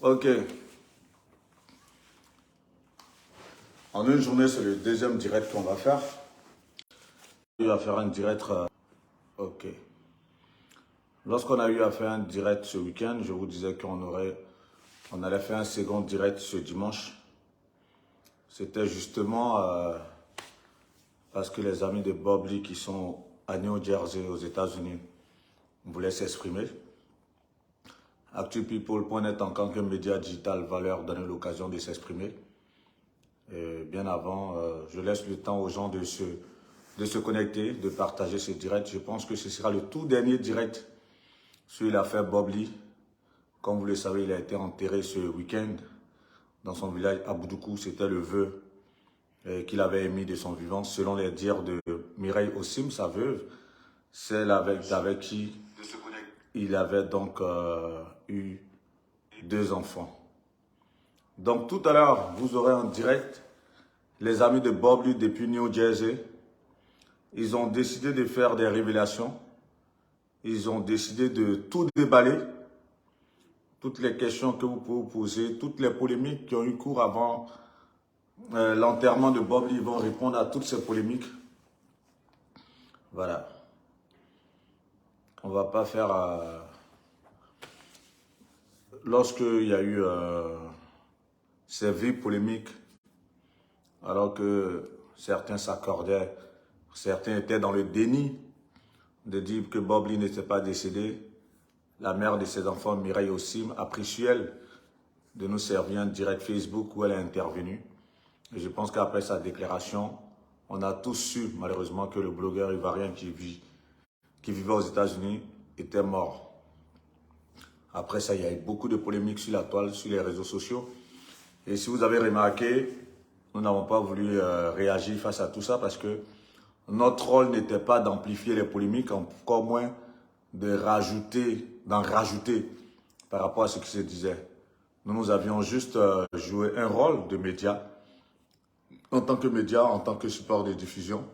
Ok. En une journée, c'est le deuxième direct qu'on va faire. On a eu à faire un direct. Ok. Lorsqu'on a eu à faire un direct ce week-end, je vous disais on allait faire un second direct ce dimanche. C'était justement parce que les amis de Bob Lee qui sont à New Jersey aux États-Unis voulaient s'exprimer. ActuPeople.net en tant que média digital va leur donner l'occasion de s'exprimer. Bien avant, je laisse le temps aux gens de se connecter, de partager ce direct. Je pense que ce sera le tout dernier direct sur l'affaire Bob Lee. Comme vous le savez, il a été enterré ce week-end dans son village à Boudoukou. C'était le vœu qu'il avait émis de son vivant, selon les dires de Mireille Ossim, sa veuve, celle avec qui il avait donc eu 2 enfants. Donc tout à l'heure, vous aurez en direct les amis de Bob Lee depuis New Jersey. Ils ont décidé de faire des révélations. Ils ont décidé de tout déballer. Toutes les questions que vous pouvez vous poser, toutes les polémiques qui ont eu cours avant l'enterrement de Bob Lee, ils vont répondre à toutes ces polémiques. Voilà. On ne va pas faire... Lorsqu'il y a eu ces vies polémiques, alors que certains s'accordaient, certains étaient dans le déni de dire que Bob Lee n'était pas décédé, la mère de ses enfants, Mireille Ossim, a pris sur elle de nous servir un direct Facebook où elle est intervenue. Et je pense qu'après sa déclaration, on a tous su malheureusement que le blogueur ivoirien qui vivait aux États-Unis était mort. Après ça, il y a eu beaucoup de polémiques sur la toile, sur les réseaux sociaux. Et si vous avez remarqué, nous n'avons pas voulu réagir face à tout ça parce que notre rôle n'était pas d'amplifier les polémiques, encore moins d'en rajouter par rapport à ce qui se disait. Nous avions juste joué un rôle de média. En tant que média, en tant que support de diffusion,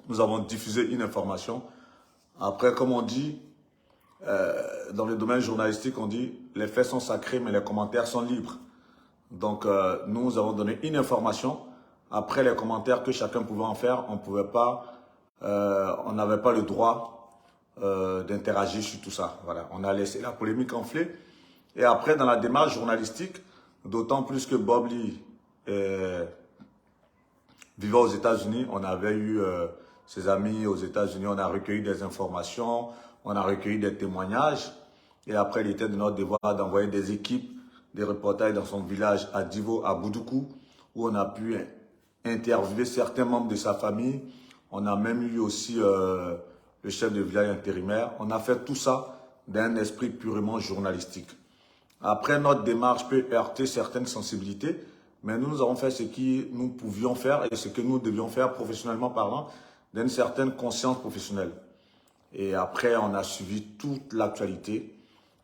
nous avons diffusé une information. Après, comme on dit, dans le domaine journalistique, on dit les faits sont sacrés, mais les commentaires sont libres. Donc, nous avons donné une information. Après, les commentaires que chacun pouvait en faire, on pouvait pas, on n'avait pas le droit d'interagir sur tout ça. Voilà, on a laissé la polémique enfler. Et après, dans la démarche journalistique, d'autant plus que Bob Lee vivant aux États-Unis, on avait eu ses amis aux États-Unis, on a recueilli des informations, on a recueilli des témoignages. Et après, il était de notre devoir d'envoyer des équipes, des reportages dans son village à Divo, à Boudoukou, où on a pu interviewer certains membres de sa famille. On a même eu aussi le chef de village intérimaire. On a fait tout ça d'un esprit purement journalistique. Après, notre démarche peut heurter certaines sensibilités, mais nous avons fait ce que nous pouvions faire et ce que nous devions faire professionnellement parlant, d'une certaine conscience professionnelle. Et après, on a suivi toute l'actualité.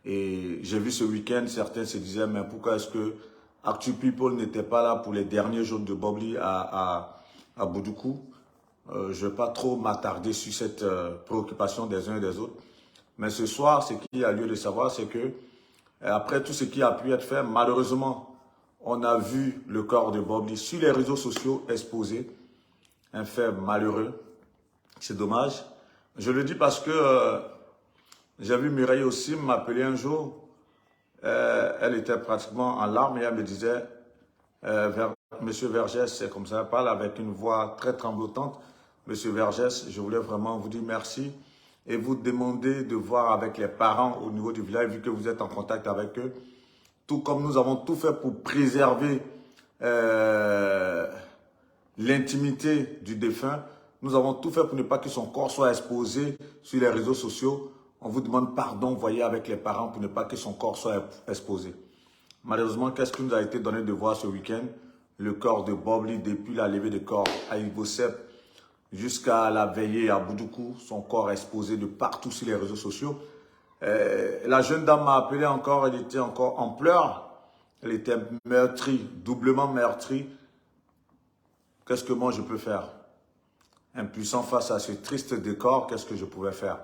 Et j'ai vu ce week-end, certains se disaient, mais pourquoi est-ce que ActuPeople n'était pas là pour les derniers jours de Bob Lee à Boudoukou? Je ne vais pas trop m'attarder sur cette préoccupation des uns et des autres. Mais ce soir, ce qu'il y a lieu de savoir, c'est que après tout ce qui a pu être fait, malheureusement, on a vu le corps de Bob Lee sur les réseaux sociaux exposé. Un fait malheureux. C'est dommage. Je le dis parce que j'ai vu Mireille aussi m'appeler un jour. Elle était pratiquement en larmes et elle me disait, Monsieur Vergès, c'est comme ça, elle parle avec une voix très tremblotante. Monsieur Vergès, je voulais vraiment vous dire merci et vous demander de voir avec les parents au niveau du village, vu que vous êtes en contact avec eux, tout comme nous avons tout fait pour préserver l'intimité du défunt, nous avons tout fait pour ne pas que son corps soit exposé sur les réseaux sociaux. On vous demande pardon, voyez, avec les parents pour ne pas que son corps soit exposé. Malheureusement, qu'est-ce qui nous a été donné de voir ce week-end? Le corps de Bob Lee, depuis la levée de corps à Ivosep jusqu'à la veillée à Boudoukou, son corps exposé de partout sur les réseaux sociaux. La jeune dame m'a appelé encore, elle était encore en pleurs. Elle était meurtrie, doublement meurtrie. Qu'est-ce que moi je peux faire? Impuissant face à ce triste décor, qu'est-ce que je pouvais faire?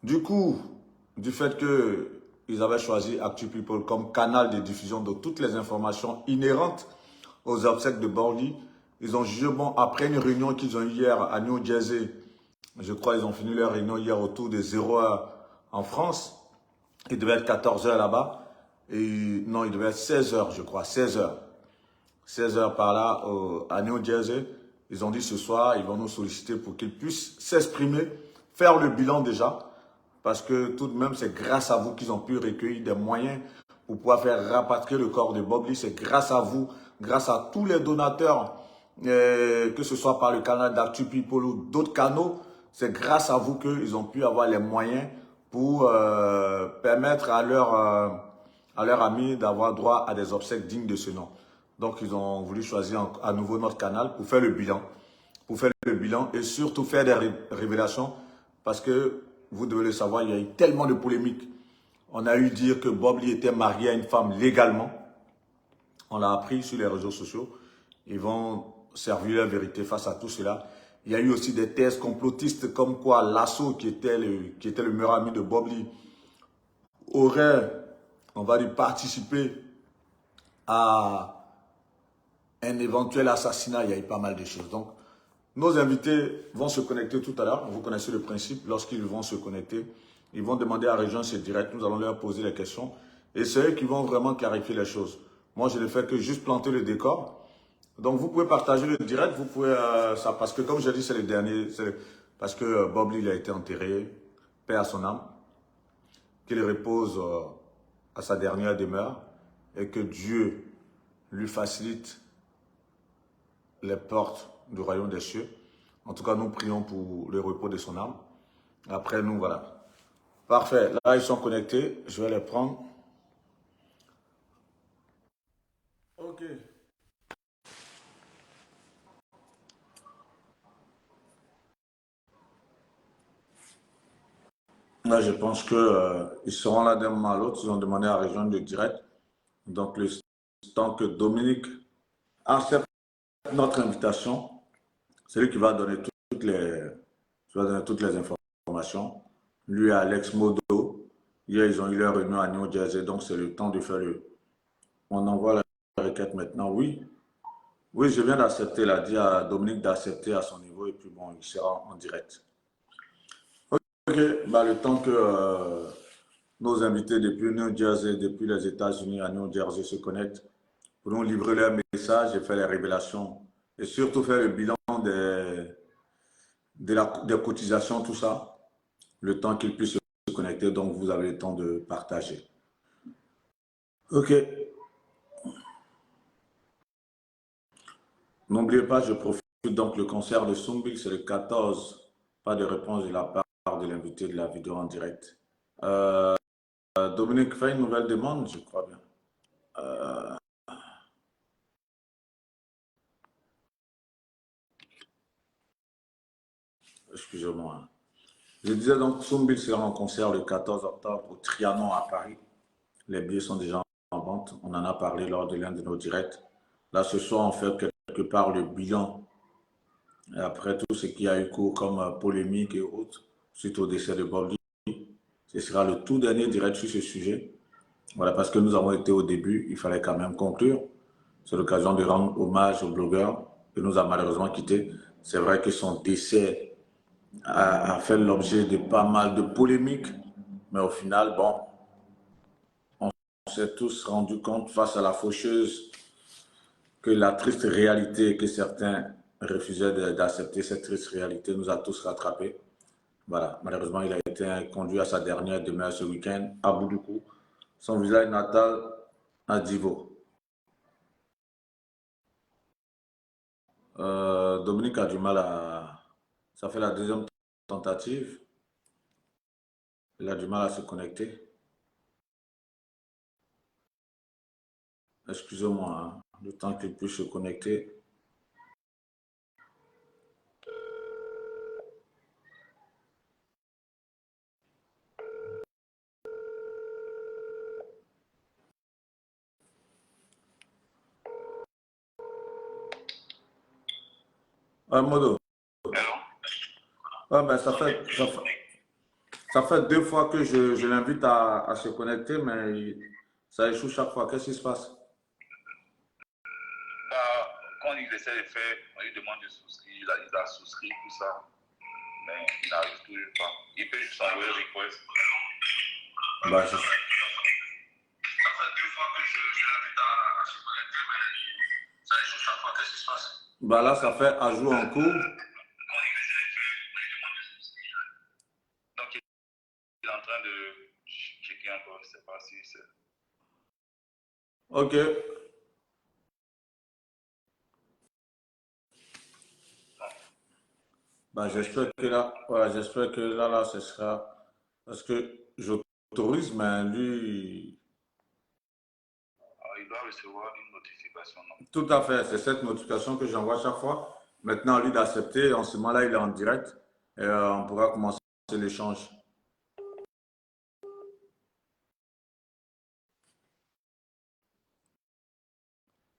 Du coup, du fait que ils avaient choisi Actu People comme canal de diffusion de toutes les informations inhérentes aux obsèques de Borgny. Ils ont jugé bon, après une réunion qu'ils ont eu hier à New Jersey, je crois qu'ils ont fini leur réunion hier autour de 0h en France. Il devait être 14h là-bas. Et non, il devait être 16h, je crois, 16h. 16h par là, à New Jersey. Ils ont dit ce soir, ils vont nous solliciter pour qu'ils puissent s'exprimer, faire le bilan déjà. Parce que tout de même, c'est grâce à vous qu'ils ont pu recueillir des moyens pour pouvoir faire rapatrier le corps de Bob Lee. C'est grâce à vous, grâce à tous les donateurs, que ce soit par le canal d'Actu People ou d'autres canaux. C'est grâce à vous qu'ils ont pu avoir les moyens pour permettre à leur ami d'avoir droit à des obsèques dignes de ce nom. Donc, ils ont voulu choisir à nouveau notre canal pour faire le bilan. Pour faire le bilan et surtout faire des révélations parce que, vous devez le savoir, il y a eu tellement de polémiques. On a eu dire que Bob Lee était marié à une femme légalement. On l'a appris sur les réseaux sociaux. Ils vont servir la vérité face à tout cela. Il y a eu aussi des thèses complotistes comme quoi Lasso, qui était le meilleur ami de Bob Lee, aurait, on va dire, participé à un éventuel assassinat. Il y a eu pas mal de choses. Donc, nos invités vont se connecter tout à l'heure. Vous connaissez le principe. Lorsqu'ils vont se connecter, ils vont demander à Région c'est direct. Nous allons leur poser les questions. Et c'est eux qui vont vraiment clarifier les choses. Moi, je ne fais que juste planter le décor. Donc, vous pouvez partager le direct. Vous pouvez, ça, parce que comme j'ai dit, c'est le dernier. Parce que Bob Lee il a été enterré. Paix à son âme. Qu'il repose à sa dernière demeure. Et que Dieu lui facilite les portes du royaume des cieux. En tout cas, nous prions pour le repos de son âme. Après, nous, voilà. Parfait. Là, ils sont connectés. Je vais les prendre. OK. Là, je pense que ils seront là d'un moment à l'autre. Ils ont demandé à rejoindre le direct. Donc, le temps que Dominique accepte notre invitation, c'est lui qui va donner toutes les informations. Lui et Alex Modo. Hier, ils ont eu leur réunion à New Jersey. Donc, c'est le temps de faire le. On envoie la requête maintenant. Oui. Oui, je viens d'accepter, là, dit à Dominique d'accepter à son niveau et puis bon, il sera en direct. Ok, bah, le temps que nos invités depuis New Jersey, depuis les États-Unis à New Jersey se connectent pour nous livrer leur message et faire les révélations et surtout faire le bilan des cotisations, tout ça, le temps qu'ils puissent se connecter, donc vous avez le temps de partager. Ok. N'oubliez pas, je profite donc le concert de Sumbil, c'est le 14. Pas de réponse de la part de l'invité de la vidéo en direct. Dominique fait une nouvelle demande, je crois bien. Excusez-moi. Je disais donc, Sumbil sera en concert le 14 octobre au Trianon à Paris. Les billets sont déjà en vente. On en a parlé lors de l'un de nos directs. Là, ce soir, on fait quelque part le bilan. Et après tout ce qui a eu cours comme polémique et autres, suite au décès de Bob Lee, ce sera le tout dernier direct sur ce sujet. Voilà, parce que nous avons été au début, il fallait quand même conclure. C'est l'occasion de rendre hommage au blogueur qui nous a malheureusement quittés. C'est vrai que son décès a fait l'objet de pas mal de polémiques, mais au final, bon, on s'est tous rendu compte face à la faucheuse que la triste réalité que certains refusaient d'accepter, cette triste réalité nous a tous rattrapés. Voilà, malheureusement, il a été conduit à sa dernière demeure ce week-end à Boudoukou, son village natal à Divo. Dominique a du mal à. Ça fait la deuxième tentative. Il a du mal à se connecter. Excusez-moi, hein, le temps qu'il puisse se connecter. Modo. Ah, ben, Ça fait 2 fois que je l'invite à se connecter, mais ça échoue chaque fois. Qu'est-ce qui se passe? Quand il essaie de faire, on lui demande de souscrire, il a souscrit, tout ça, mais il n'arrive toujours pas. Il peut juste envoyer request. Bah, Ça fait 2 fois que je l'invite à se connecter, mais ça échoue chaque fois. Qu'est-ce qui se passe? bah là, ça fait ajout en cours. Quand il essaie de faire, on lui demande de souscrire. Donc, il est en train de checker encore, je ne sais pas si c'est... Ok. Bah, j'espère que là, voilà, j'espère que là, ce sera. Parce que j'autorise, mais lui. Il doit recevoir une notification, non? Tout à fait, c'est cette notification que j'envoie chaque fois. Maintenant, à lui d'accepter. En ce moment-là, il est en direct. Et on pourra commencer l'échange.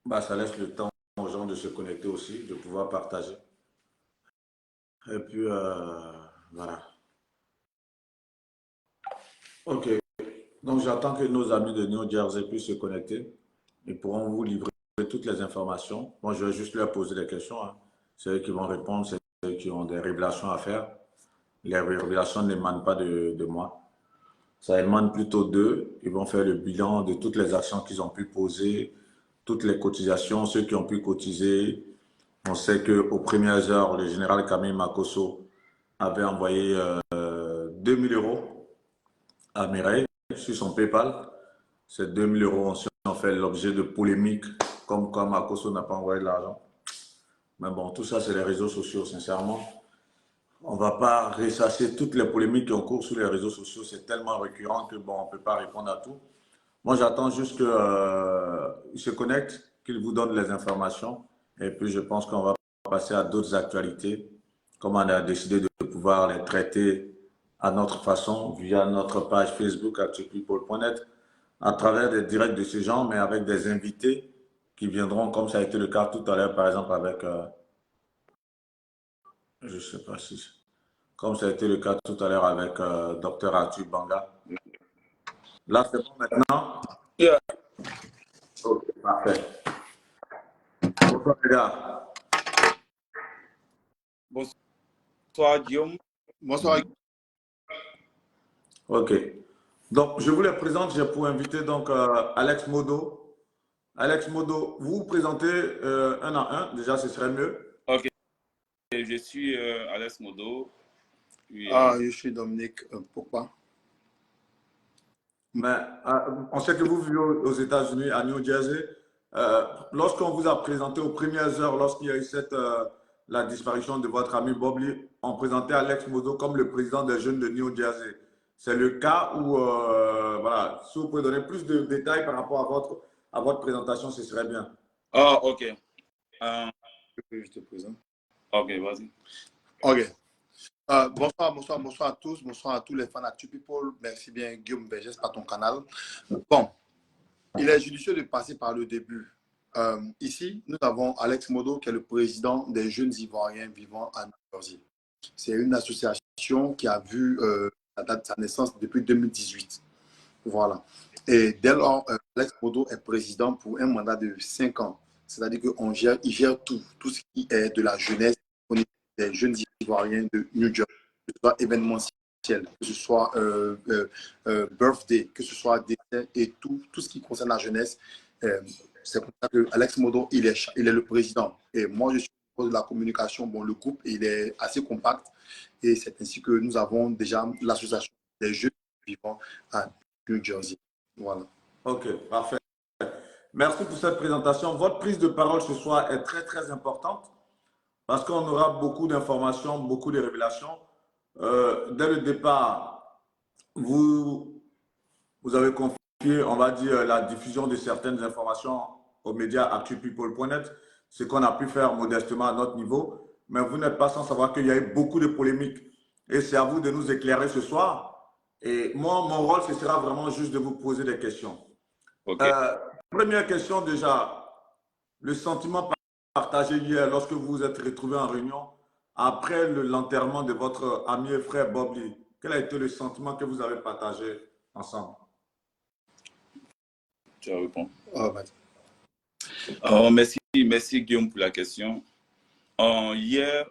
Bah, ça laisse le temps aux gens de se connecter aussi, de pouvoir partager. Et puis, voilà. Ok. Donc, j'attends que nos amis de New Jersey puissent se connecter. Ils pourront vous livrer toutes les informations. Moi, je vais juste leur poser des questions, hein. C'est eux qui vont répondre, c'est eux qui ont des révélations à faire. Les révélations n'émanent pas de moi. Ça émane plutôt d'eux. Ils vont faire le bilan de toutes les actions qu'ils ont pu poser, toutes les cotisations, ceux qui ont pu cotiser. On sait qu'aux premières heures, le général Camille Makosso avait envoyé 2000 euros à Mireille sur son PayPal. Ces 2000 euros ont fait l'objet de polémiques, comme quoi Makosso n'a pas envoyé de l'argent. Mais bon, tout ça, c'est les réseaux sociaux, sincèrement. On ne va pas ressasser toutes les polémiques qui ont cours sur les réseaux sociaux. C'est tellement récurrent que bon, on ne peut pas répondre à tout. Moi, j'attends juste qu'il se connecte, qu'il vous donne les informations. Et puis, je pense qu'on va passer à d'autres actualités, comme on a décidé de pouvoir les traiter à notre façon, via notre page Facebook, actupeople.net, à travers des directs de ces gens, mais avec des invités qui viendront, comme ça a été le cas tout à l'heure, par exemple, avec, je ne sais pas si, comme ça a été le cas tout à l'heure avec Dr Arthur Banga. Là, c'est bon maintenant? Yeah. Ok, parfait. Bonsoir, les gars. Bonsoir, Guillaume. Bonsoir. Ok. Donc, je vous les présente. J'ai pour inviter donc Alex Modo. Alex Modo, vous vous présentez un à un. Déjà, ce serait mieux. Ok. Je suis Alex Modo. Puis, Je suis Dominique Pourquoi? Mais on sait que vous vivez aux États-Unis, à New Jersey. Lorsqu'on vous a présenté aux premières heures, lorsqu'il y a eu la disparition de votre ami Bob Lee, on présentait Alex Modo comme le président des jeunes de New Jersey. C'est le cas où, voilà, si vous pouvez donner plus de détails par rapport à votre présentation, ce serait bien. Ah, ok. Je te présente. Ok, vas-y. Ok. Bonsoir à tous. Bonsoir à tous les fans Actu People. Merci bien, Guillaume Vergès, par ton canal. Bon, il est judicieux de passer par le début. Ici, nous avons Alex Modo, qui est le président des jeunes Ivoiriens vivant à New Jersey. C'est une association qui a vu la date de sa naissance depuis 2018. Voilà. Et dès lors, Alex Modo est président pour un mandat de 5 ans. C'est-à-dire qu'il gère tout ce qui est de la jeunesse au niveau des jeunes Ivoiriens de New Jersey, que ce soit événementiel, que ce soit birthday, que ce soit décès et tout ce qui concerne la jeunesse. C'est pour ça que Alex Modo, il est le président. Et moi, je suis de la communication. Bon, le groupe, il est assez compact et c'est ainsi que nous avons déjà l'association des jeunes vivants à New Jersey. Voilà. Ok, parfait. Merci pour cette présentation. Votre prise de parole ce soir est très, très importante parce qu'on aura beaucoup d'informations, beaucoup de révélations. Dès le départ, vous avez confié, on va dire, la diffusion de certaines informations aux médias actupeople.net, ce qu'on a pu faire modestement à notre niveau. Mais vous n'êtes pas sans savoir qu'il y a eu beaucoup de polémiques. Et c'est à vous de nous éclairer ce soir. Et moi, mon rôle, ce sera vraiment juste de vous poser des questions. Ok. Première question déjà, le sentiment partagé hier lorsque vous vous êtes retrouvé en réunion après l'enterrement de votre ami et frère Bob Lee. quel a été le sentiment que vous avez partagé ensemble? Tu as répondu. Oh, vas-y. Merci Guillaume pour la question. Hier,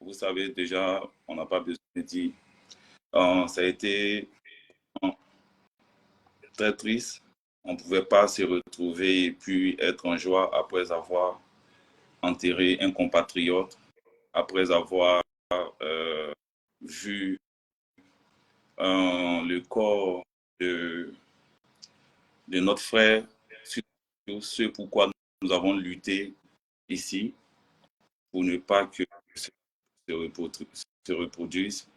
vous savez déjà, on n'a pas besoin de dire, ça a été très triste. On ne pouvait pas se retrouver et puis être en joie après avoir enterré un compatriote, après avoir vu le corps de notre frère, surtout ce pourquoi nous avons lutté ici, pour ne pas que se reproduise.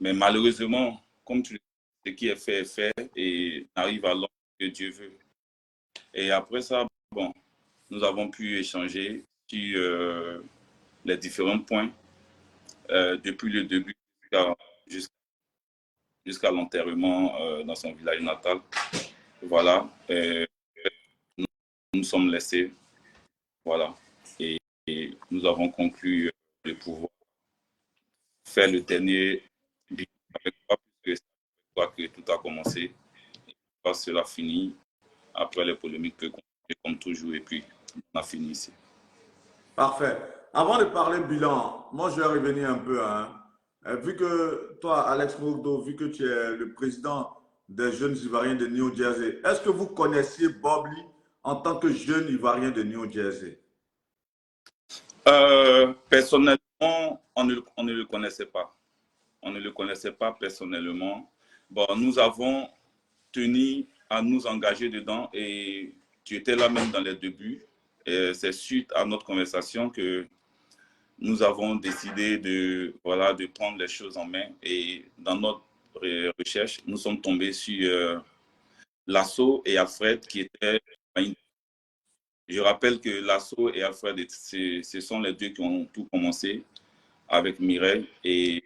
Mais malheureusement, comme tu le dis, ce qui est fait et arrive à l'heure que Dieu veut. Et après ça, bon, nous avons pu échanger sur les différents points depuis le début jusqu'à l'enterrement dans son village natal. Voilà. Nous nous sommes laissés. Voilà. Et nous avons conclu de pouvoir faire le dernier bilan avec toi, puisque c'est toi que tout a commencé. Et cela finit après les polémiques que comme toujours, et puis on a fini ici. Parfait. Avant de parler bilan, moi je vais revenir un peu. Vu que toi, Alex Mogdo, vu que tu es le président des jeunes Ivoiriens de New Jersey, est-ce que vous connaissiez Bob Lee en tant que jeune Ivoirien de New Jersey? Personnellement, on ne le connaissait pas. On ne le connaissait pas personnellement. Bon, nous avons tenu à nous engager dedans et tu étais là même dans les débuts. C'est suite à notre conversation que nous avons décidé de prendre les choses en main. Et dans notre recherche, nous sommes tombés sur Lasso et Alfred qui étaient... Je rappelle que Lasso et Alfred, ce sont les deux qui ont tout commencé avec Mireille et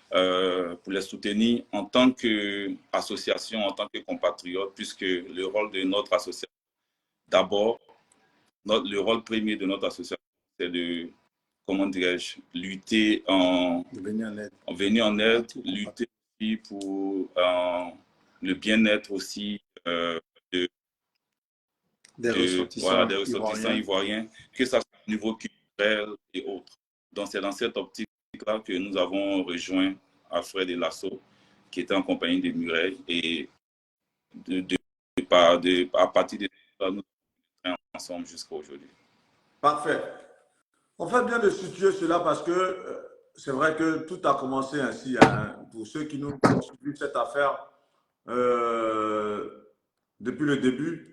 pour les soutenir en tant qu'association, en tant que compatriotes, puisque le rôle de notre association, d'abord, le rôle premier de notre association, c'est de, comment dirais-je, lutter venir en aide, lutter aussi pour le bien-être aussi des ressortissants ivoiriens, que ça soit au niveau culturel et autres. Donc, c'est dans cette optique-là que nous avons rejoint Alfred et Lasso, qui était en compagnie de Mireille. Et à partir de là, nous sommes ensemble jusqu'à aujourd'hui. Parfait. On fait bien de situer cela parce que c'est vrai que tout a commencé ainsi. Pour ceux qui nous ont suivi cette affaire depuis le début,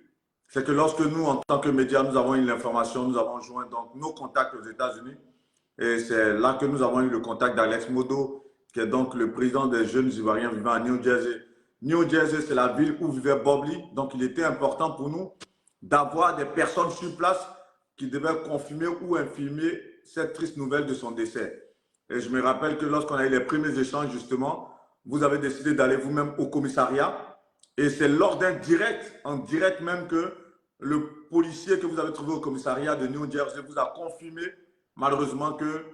c'est que lorsque nous, en tant que médias, nous avons eu l'information, nous avons joint donc nos contacts aux États-Unis. Et c'est là que nous avons eu le contact d'Alex Modo, qui est donc le président des jeunes Ivoiriens vivant à New Jersey. New Jersey, c'est la ville où vivait Bob Lee. Donc, il était important pour nous d'avoir des personnes sur place qui devaient confirmer ou infirmer cette triste nouvelle de son décès. Et je me rappelle que lorsqu'on a eu les premiers échanges, justement, vous avez décidé d'aller vous-même au commissariat. Et c'est lors d'un direct, en direct même, que le policier que vous avez trouvé au commissariat de New Jersey vous a confirmé, malheureusement, que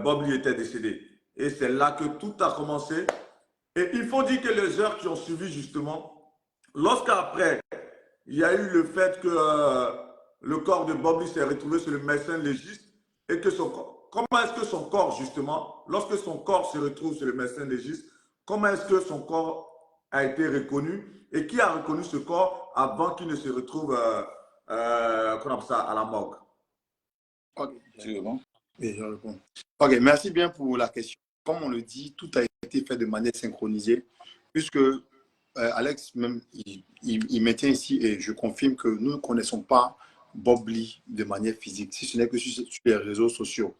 Bob Lee était décédé. Et c'est là que tout a commencé. Et il faut dire que les heures qui ont suivi, justement, lorsqu'après, il y a eu le fait que le corps de Bob Lee s'est retrouvé sur le médecin légiste et que son corps, comment est-ce que son corps, justement, lorsque son corps se retrouve sur le médecin légiste, comment est-ce que son corps a été reconnu et qui a reconnu ce corps avant qu'il ne se retrouve qu'on appelle ça, à la morgue? Ok, oui, je réponds. Ok, merci bien pour la question. Comme on le dit, tout a été fait de manière synchronisée, puisque Alex, même, il maintient ici, et je confirme que nous ne connaissons pas Bob Lee de manière physique, si ce n'est que sur les réseaux sociaux.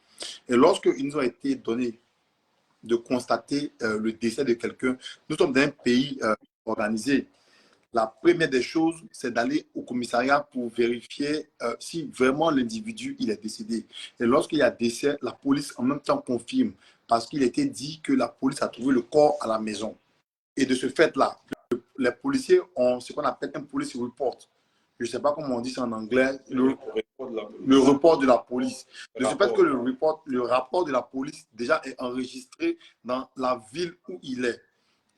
Et lorsqu'il nous a été donné de constater le décès de quelqu'un, nous sommes dans un pays organisé. La première des choses, c'est d'aller au commissariat pour vérifier si vraiment l'individu il est décédé. Et lorsqu'il y a décès, la police en même temps confirme, parce qu'il était dit que la police a trouvé le corps à la maison. Et de ce fait-là, les policiers ont ce qu'on appelle un police report. Je ne sais pas comment on dit ça en anglais. de la police. Le report de la police. De ce fait Rapport. que le rapport de la police déjà est enregistré dans la ville où il est.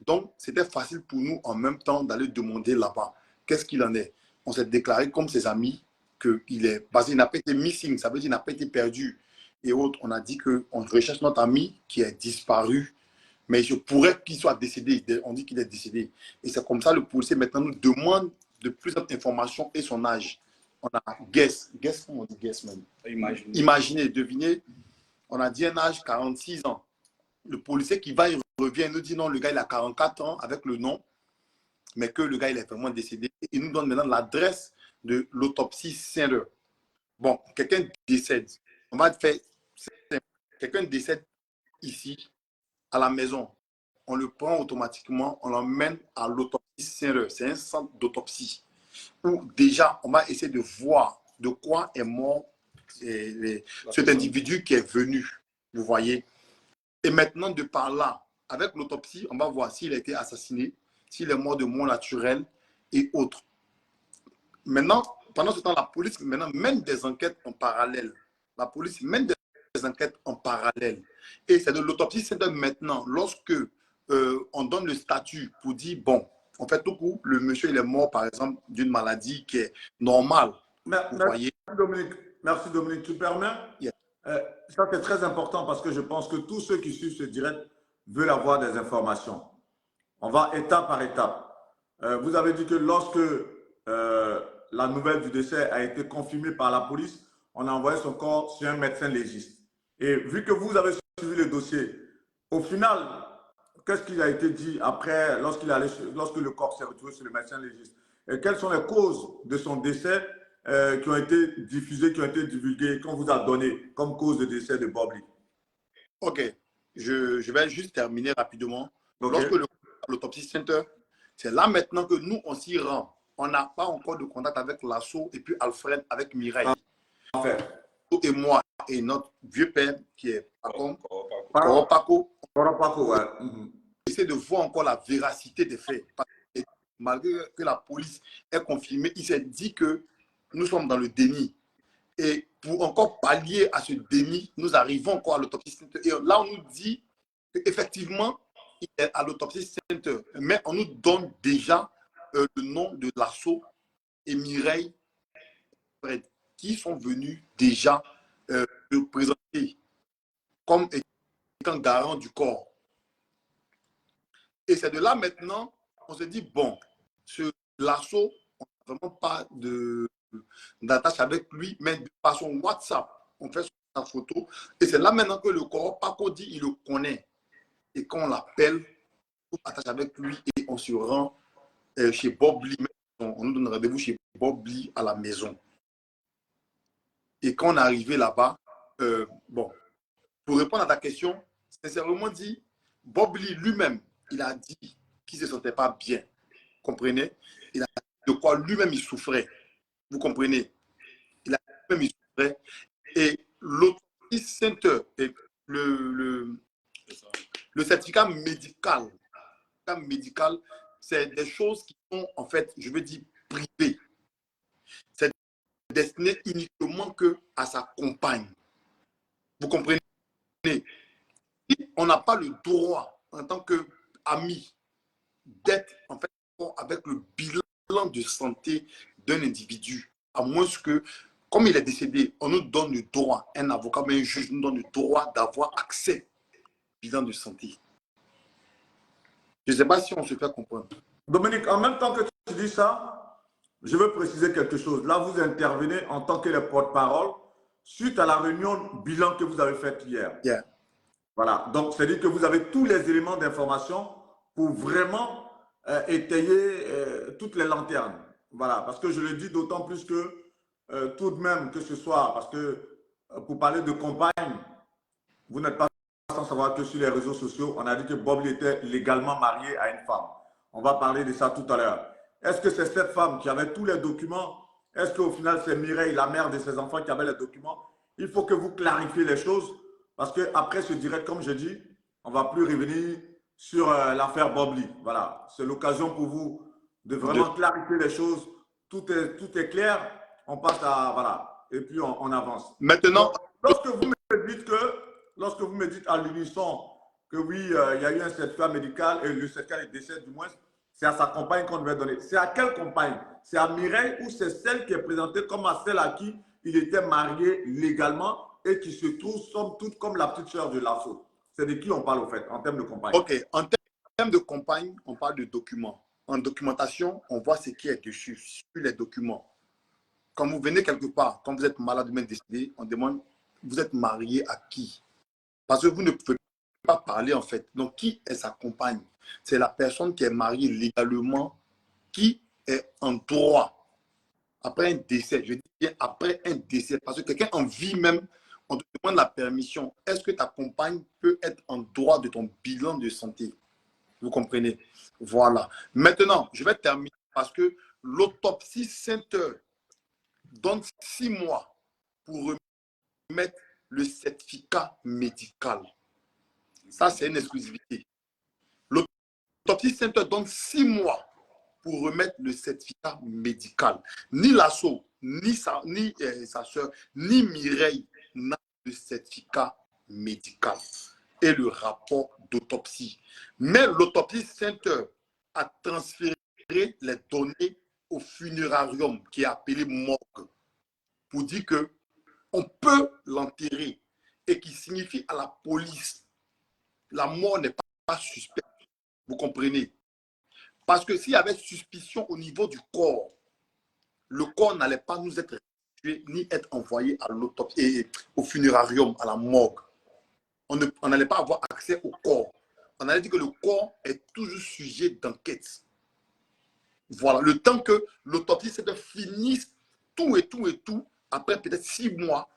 Donc, c'était facile pour nous en même temps d'aller demander là-bas qu'est-ce qu'il en est. On s'est déclaré comme ses amis qu'il est, parce qu'il n'a pas été missing, ça veut dire qu'il n'a pas été perdu. Et autres, on a dit qu'on recherche notre ami qui est disparu, mais je pourrais qu'il soit décédé. On dit qu'il est décédé. Et c'est comme ça le policier maintenant nous demande de plus d'informations et son âge. On a guess, comment on dit guess même. Imaginez, devinez, on a dit un âge 46 ans. Le policier qui va, il revient, il nous dit non, le gars il a 44 ans avec le nom, mais que le gars il est vraiment décédé. Il nous donne maintenant l'adresse de l'autopsie Saint-Leu. Bon, quelqu'un décède. On va faire, quelqu'un décède ici, à la maison. On le prend automatiquement, on l'emmène à l'autopsie Saint-Leu. C'est un centre d'autopsie où déjà on va essayer de voir de quoi est mort cet individu qui est venu. Vous voyez? Et maintenant, de par là, avec l'autopsie, on va voir s'il a été assassiné, s'il est mort de mort naturelle et autres. Maintenant, pendant ce temps, la police maintenant mène des enquêtes en parallèle. La police mène des enquêtes en parallèle. Et c'est de l'autopsie, c'est de maintenant, lorsque on donne le statut pour dire, bon, en fait, tout coup, le monsieur, il est mort, par exemple, d'une maladie qui est normale. Vous voyez? Merci Dominique, tu permets? Yeah. Ça, c'est très important parce que je pense que tous ceux qui suivent ce direct veulent avoir des informations. On va étape par étape. Vous avez dit que lorsque la nouvelle du décès a été confirmée par la police, on a envoyé son corps sur un médecin légiste. Et vu que vous avez suivi le dossier, au final, qu'est-ce qu'il a été dit après, lorsque le corps s'est retrouvé sur le médecin légiste? Et quelles sont les causes de son décès qui ont été diffusées, qui ont été divulguées, qu'on vous a donné comme cause de décès de Bob Lee? Ok, je vais juste terminer rapidement. Okay. Lorsque l'autopsie center, c'est là maintenant que nous, on s'y rend. On n'a pas encore de contact avec l'assaut et puis Alfred avec Mireille. En fait. Et moi et notre vieux père qui est Paco, ouais. essaie de voir encore la véracité des faits. Et malgré que la police ait confirmé, il s'est dit que nous sommes dans le déni. Et pour encore pallier à ce déni, nous arrivons encore à l'autopsie center. Et là, on nous dit qu'effectivement, il est à l'autopsie center. Mais on nous donne déjà le nom de l'assaut et Mireille qui sont venus déjà le présenter comme étant garant du corps. Et c'est de là maintenant, on se dit, bon, l'assaut, on n'a vraiment pas d'attache avec lui, mais par son WhatsApp, on fait sa photo. Et c'est là maintenant que le corps, Paco dit, il le connaît. Et quand on l'appelle, on attache avec lui et on se rend chez Bob Lee. On nous donne rendez-vous chez Bob Lee à la maison. Et quand on est arrivé là-bas, bon, pour répondre à ta question, sincèrement dit, Bob Lee lui-même, il a dit qu'il ne se sentait pas bien. Comprenez? Il a dit de quoi lui-même il souffrait. Vous comprenez? Il a dit lui-même il souffrait. Et l'autopsie center, et le certificat médical, c'est des choses qui sont en fait, je veux dire, privées. C'est destiné uniquement que à sa compagne. Vous comprenez? On n'a pas le droit, en tant qu'ami, d'être en fait avec le bilan de santé d'un individu, à moins que, comme il est décédé, on nous donne le droit, un avocat, mais un juge nous donne le droit d'avoir accès au bilan de santé. Je ne sais pas si on se fait comprendre. Dominique, en même temps que tu dis ça, je veux préciser quelque chose. Là, vous intervenez en tant que le porte-parole suite à la réunion bilan que vous avez faite hier. Yeah. Voilà. Donc, c'est-à-dire que vous avez tous les éléments d'information pour vraiment étayer toutes les lanternes. Voilà. Parce que je le dis d'autant plus que tout de même que ce soit, parce que pour parler de compagne, vous n'êtes pas sans savoir que sur les réseaux sociaux, on a dit que Bob Lee était légalement marié à une femme. On va parler de ça tout à l'heure. Est-ce que c'est cette femme qui avait tous les documents? Est-ce qu'au final, c'est Mireille, la mère de ses enfants, qui avait les documents? Il faut que vous clarifiez les choses parce qu'après ce direct, comme je dis, on ne va plus revenir sur l'affaire Bob Lee. Voilà, c'est l'occasion pour vous de vraiment clarifier les choses. Tout est clair. On passe à… Voilà. et puis on avance. Maintenant, Donc, lorsque vous me dites à l'unisson que oui, il y a eu un certificat médical et le certificat de décès du moins, c'est à sa compagne qu'on devait donner. C'est à quelle compagne? C'est à Mireille ou c'est celle qui est présentée comme à celle à qui il était marié légalement et qui se trouve somme toute comme la petite sœur de Lasso? C'est de qui on parle au fait en termes de compagne? ok, en termes de compagne, on parle de documents. En documentation, on voit ce qui est dessus, sur les documents. Quand vous venez quelque part, quand vous êtes malade ou même décédé, on demande, vous êtes marié à qui? Parce que vous ne pouvez pas parler en fait. Donc, qui est sa compagne? C'est la personne qui est mariée légalement, qui est en droit. Après un décès, je dis bien après un décès, parce que quelqu'un en vie même, on te demande la permission. Est-ce que ta compagne peut être en droit de ton bilan de santé? Vous comprenez? Voilà. Maintenant, je vais terminer parce que l'autopsie Center donne 6 mois pour remettre le certificat médical. Ça, c'est une exclusivité. L'autopsie Center donne 6 mois pour remettre le certificat médical. Ni Lasso, ni sa soeur, ni Mireille n'a le certificat médical et le rapport d'autopsie. Mais l'autopsie Center a transféré les données au funérarium qui est appelé morgue pour dire que on peut l'enterrer et qui signifie à la police la mort n'est pas suspecte. Vous comprenez? Parce que s'il y avait suspicion au niveau du corps, le corps n'allait pas nous être restitué ni être envoyé à l'autopsie et au funérarium, à la morgue. On n'allait pas avoir accès au corps. On allait dire que le corps est toujours sujet d'enquête. Voilà, le temps que l'autopsie finisse tout et tout et tout, après peut-être 6 mois,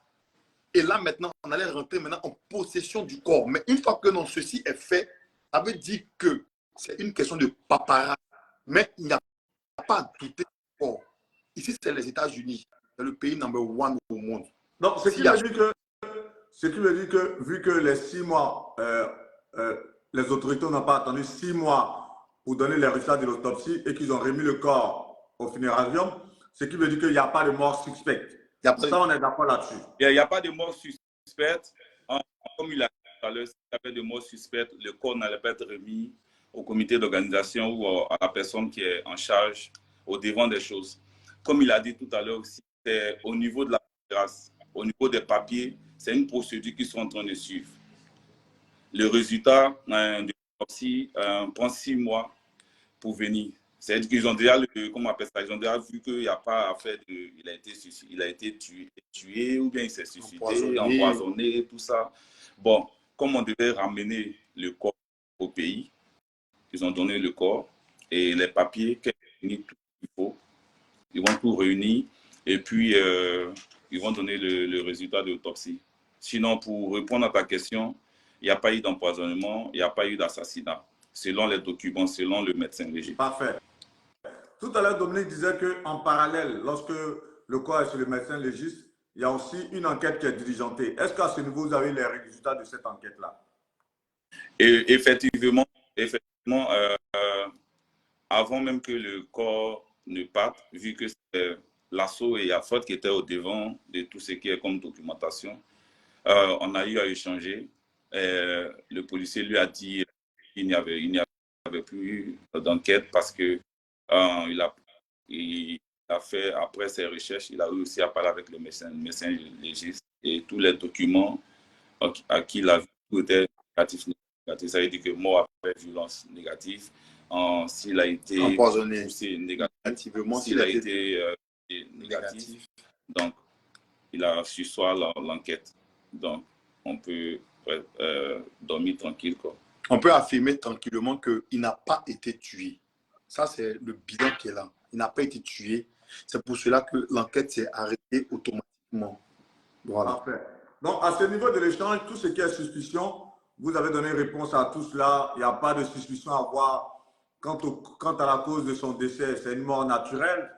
et là maintenant, on allait rentrer maintenant en possession du corps. Mais une fois que non, ceci est fait, ça veut dire que c'est une question de paparazzi. Mais il n'y a pas à douter du corps. Ici, c'est les États-Unis. C'est le pays numéro 1 au monde. Donc, ce qui veut dire que, vu que les 6 mois, les autorités n'ont pas attendu 6 mois pour donner les résultats de l'autopsie et qu'ils ont remis le corps au funérarium, ce qui veut dire qu'il n'y a pas de mort suspecte. Ça, on est d'accord là-dessus. Il n'y a pas de mort suspecte. Comme il a dit tout à l'heure, s'il y avait de mort suspecte, le corps n'allait pas être remis au comité d'organisation ou à la personne qui est en charge au devant des choses. Comme il a dit tout à l'heure aussi, c'est au niveau de la grâce, au niveau des papiers, c'est une procédure qu'ils sont en train de suivre. Le résultat de l'autopsie prend 6 mois pour venir. C'est-à-dire qu'ils ont déjà, comment on appelle ça, ils ont déjà vu qu'il n'y a pas à faire de, il a été tué ou bien il s'est suicidé, empoisonné, tout ça. Bon, comme on devait ramener le corps au pays, ils ont donné le corps et les papiers, tout ce qu'il faut, ils vont tout réunir et puis ils vont donner le résultat de l'autopsie. Sinon, pour répondre à ta question, il n'y a pas eu d'empoisonnement, il n'y a pas eu d'assassinat, selon les documents, selon le médecin légiste. Parfait. Tout à l'heure, Dominique disait qu'en parallèle, lorsque le corps est sur le médecin légiste, il y a aussi une enquête qui est diligentée. Est-ce qu'à ce niveau, vous avez les résultats de cette enquête-là? Et effectivement, avant même que le corps ne parte, vu que c'est Lasso et Afot qui étaient au devant de tout ce qui est comme documentation, on a eu à échanger. Le policier lui a dit qu'il n'y avait plus d'enquête parce que il a fait, après ses recherches, il a eu aussi à parler avec le médecin légiste et tous les documents à qui il a vu tout était négatif. Ça veut dire que mort après violence négative, s'il a été empoisonné négativement, s'il a été négatif, donc il a su soir l'enquête. Donc on peut dormir tranquille, quoi. On peut affirmer tranquillement qu'il n'a pas été tué. Ça, c'est le bilan qui est là. Il n'a pas été tué. C'est pour cela que l'enquête s'est arrêtée automatiquement. Voilà. Parfait. Donc, à ce niveau de l'échange, tout ce qui est suspicion, vous avez donné réponse à tout cela. Il n'y a pas de suspicion à avoir quant à la cause de son décès. C'est une mort naturelle.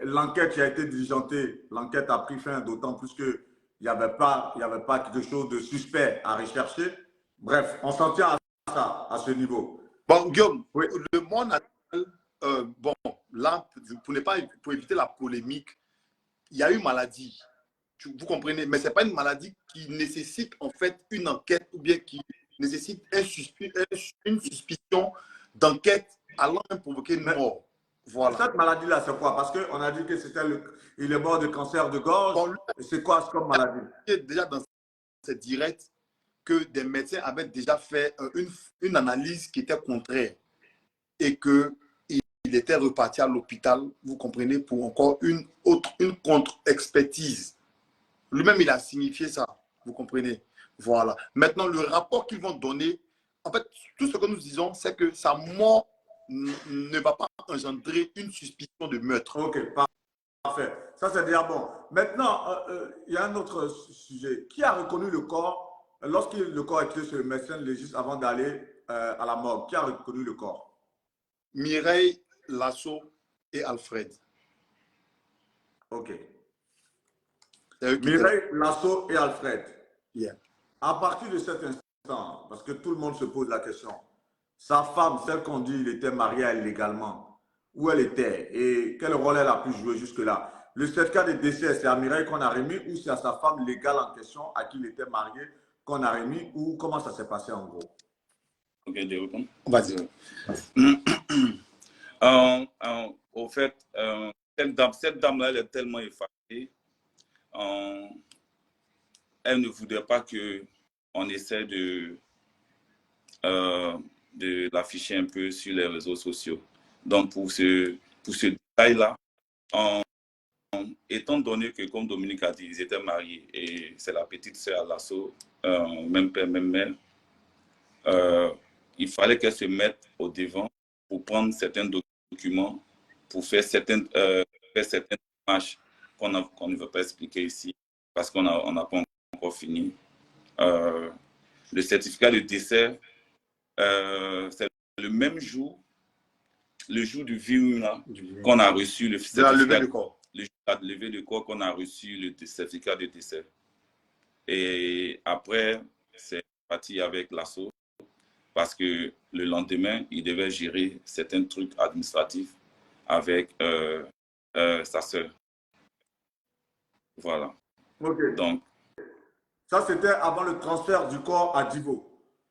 L'enquête qui a été diligentée, l'enquête a pris fin, d'autant plus qu'il n'y avait pas quelque chose de suspect à rechercher. Bref, on s'en tient à ça, à ce niveau. Bon, Guillaume, oui. Le mort naturel, bon, là, pour éviter la polémique, il y a eu maladie. Vous comprenez? Mais ce n'est pas une maladie qui nécessite en fait une enquête ou bien qui nécessite une suspicion d'enquête allant provoquer une mort. Voilà. Cette maladie-là, c'est quoi? Parce qu'on a dit que il est mort de cancer de gorge. Bon, c'est quoi comme maladie? Déjà dans cette directe que des médecins avaient déjà fait une analyse qui était contraire et qu'il était reparti à l'hôpital, vous comprenez, pour encore une contre-expertise. Lui-même, il a signifié ça, vous comprenez. Voilà. Maintenant, le rapport qu'ils vont donner, en fait, tout ce que nous disons, c'est que sa mort ne va pas engendrer une suspicion de meurtre. Ok, parfait. Ça, c'est déjà bon. Maintenant, il y a un autre sujet. Qui a reconnu le corps lorsque le corps était sur le médecin légiste avant d'aller à la mort? Qui a reconnu le corps? Mireille, Lasso et Alfred. Ok. Mireille, Lasso et Alfred. Yeah. À partir de cet instant, parce que tout le monde se pose la question, sa femme, celle qu'on dit il était marié à elle légalement, où elle était et quel rôle elle a pu jouer jusque-là? Le certificat de décès, c'est à Mireille qu'on a remis ou c'est à sa femme légale en question à qui il était marié qu'on a remis ou comment ça s'est passé en gros? Ok, je réponds. Vas-y. Au fait, cette dame-là, elle est tellement effacée. Elle ne voudrait pas qu'on essaie de l'afficher un peu sur les réseaux sociaux. Donc, pour ce détail-là, étant donné que, comme Dominique a dit, ils étaient mariés et c'est la petite sœur à Lasso, même père, même mère, il fallait qu'elle se mette au devant pour prendre certains documents, pour faire certaines démarches qu'on ne veut pas expliquer ici parce qu'on n'a pas encore fini. Le certificat de décès, c'est le même jour, le jour du virus qu'on a reçu le certificat de la levée de corps. Le jour de la levée de corps qu'on a reçu le certificat de décès. Et après, c'est parti avec Lasso parce que le lendemain, il devait gérer certains trucs administratifs avec sa sœur. Voilà. Ok. Donc, ça, c'était avant le transfert du corps à Divo.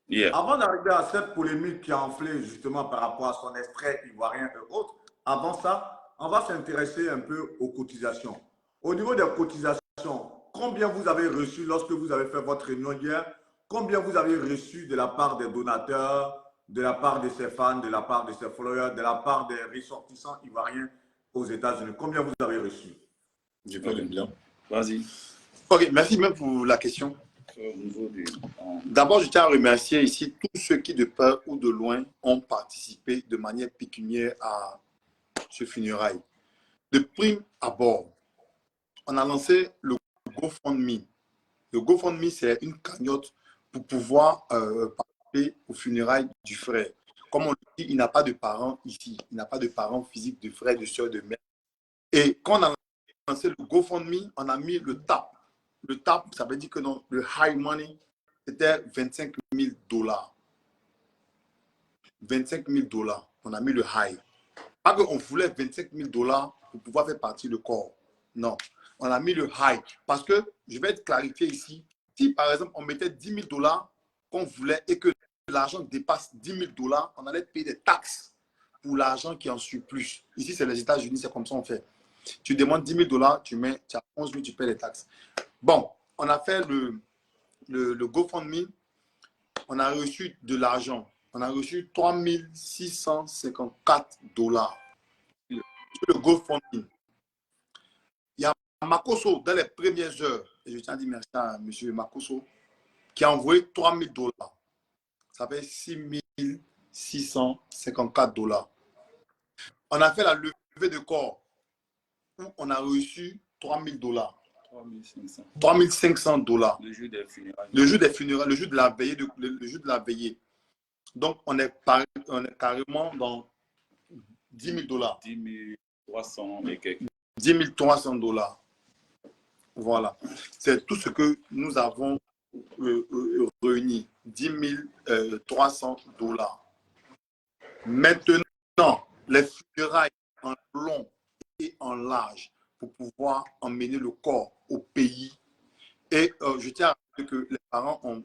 yeah. Avant d'arriver à cette polémique qui a enflé justement par rapport à son extrait ivoirien et autres, avant ça, on va s'intéresser un peu aux cotisations. Au niveau des cotisations, combien vous avez reçu lorsque vous avez fait votre réunion hier? Combien vous avez reçu de la part des donateurs, de la part de ses fans, de la part de ses followers, de la part des ressortissants ivoiriens aux États-Unis? Combien vous avez reçu? Je fais le bilan. Vas-y. Ok, merci même pour la question. D'abord, je tiens à remercier ici tous ceux qui, de près ou de loin, ont participé de manière pécuniaire à ce funérail. De prime abord, on a lancé le GoFundMe. Le GoFundMe, c'est une cagnotte pour pouvoir participer au funérail du frère. Comme on le dit, il n'a pas de parents ici. Il n'a pas de parents physiques, de frères, de soeurs, de mères. Et quand on a lancé le GoFundMe, on a mis le TAP. Le TAP, ça veut dire que non, le high money, c'était $25 000. 25 000 $. On a mis le high. Pas qu'on voulait 25 000 $ pour pouvoir faire partie du corps. Non. On a mis le high. Parce que, je vais te clarifier ici, si par exemple on mettait 10 000 $ qu'on voulait et que l'argent dépasse 10 000 $, on allait payer des taxes pour l'argent qui en suit plus. Ici, c'est les États-Unis, c'est comme ça on fait. Tu demandes 10 000 $, tu as 11 000, tu paies les taxes. Bon, on a fait le GoFundMe. On a reçu de l'argent. On a reçu 3 654 $. Le GoFundMe. Il y a Makoso dans les premières heures, et je tiens à dire merci à M. Makoso, qui a envoyé 3 000 $. Ça fait 6 654 $. On a fait la levée de corps où on a reçu 3 000 $. 3 500 $. Le jour des funérailles. Le jour des funérailles, le jour de la veillée. Le jour de la veillée. Donc, on est carrément dans 10 000 $. 10 300 et quelques. 10 300 $. Voilà. C'est tout ce que nous avons réuni. 10 300 $. Maintenant, les funérailles en long et en large pour pouvoir emmener le corps au pays Et je tiens à rappeler que les parents ont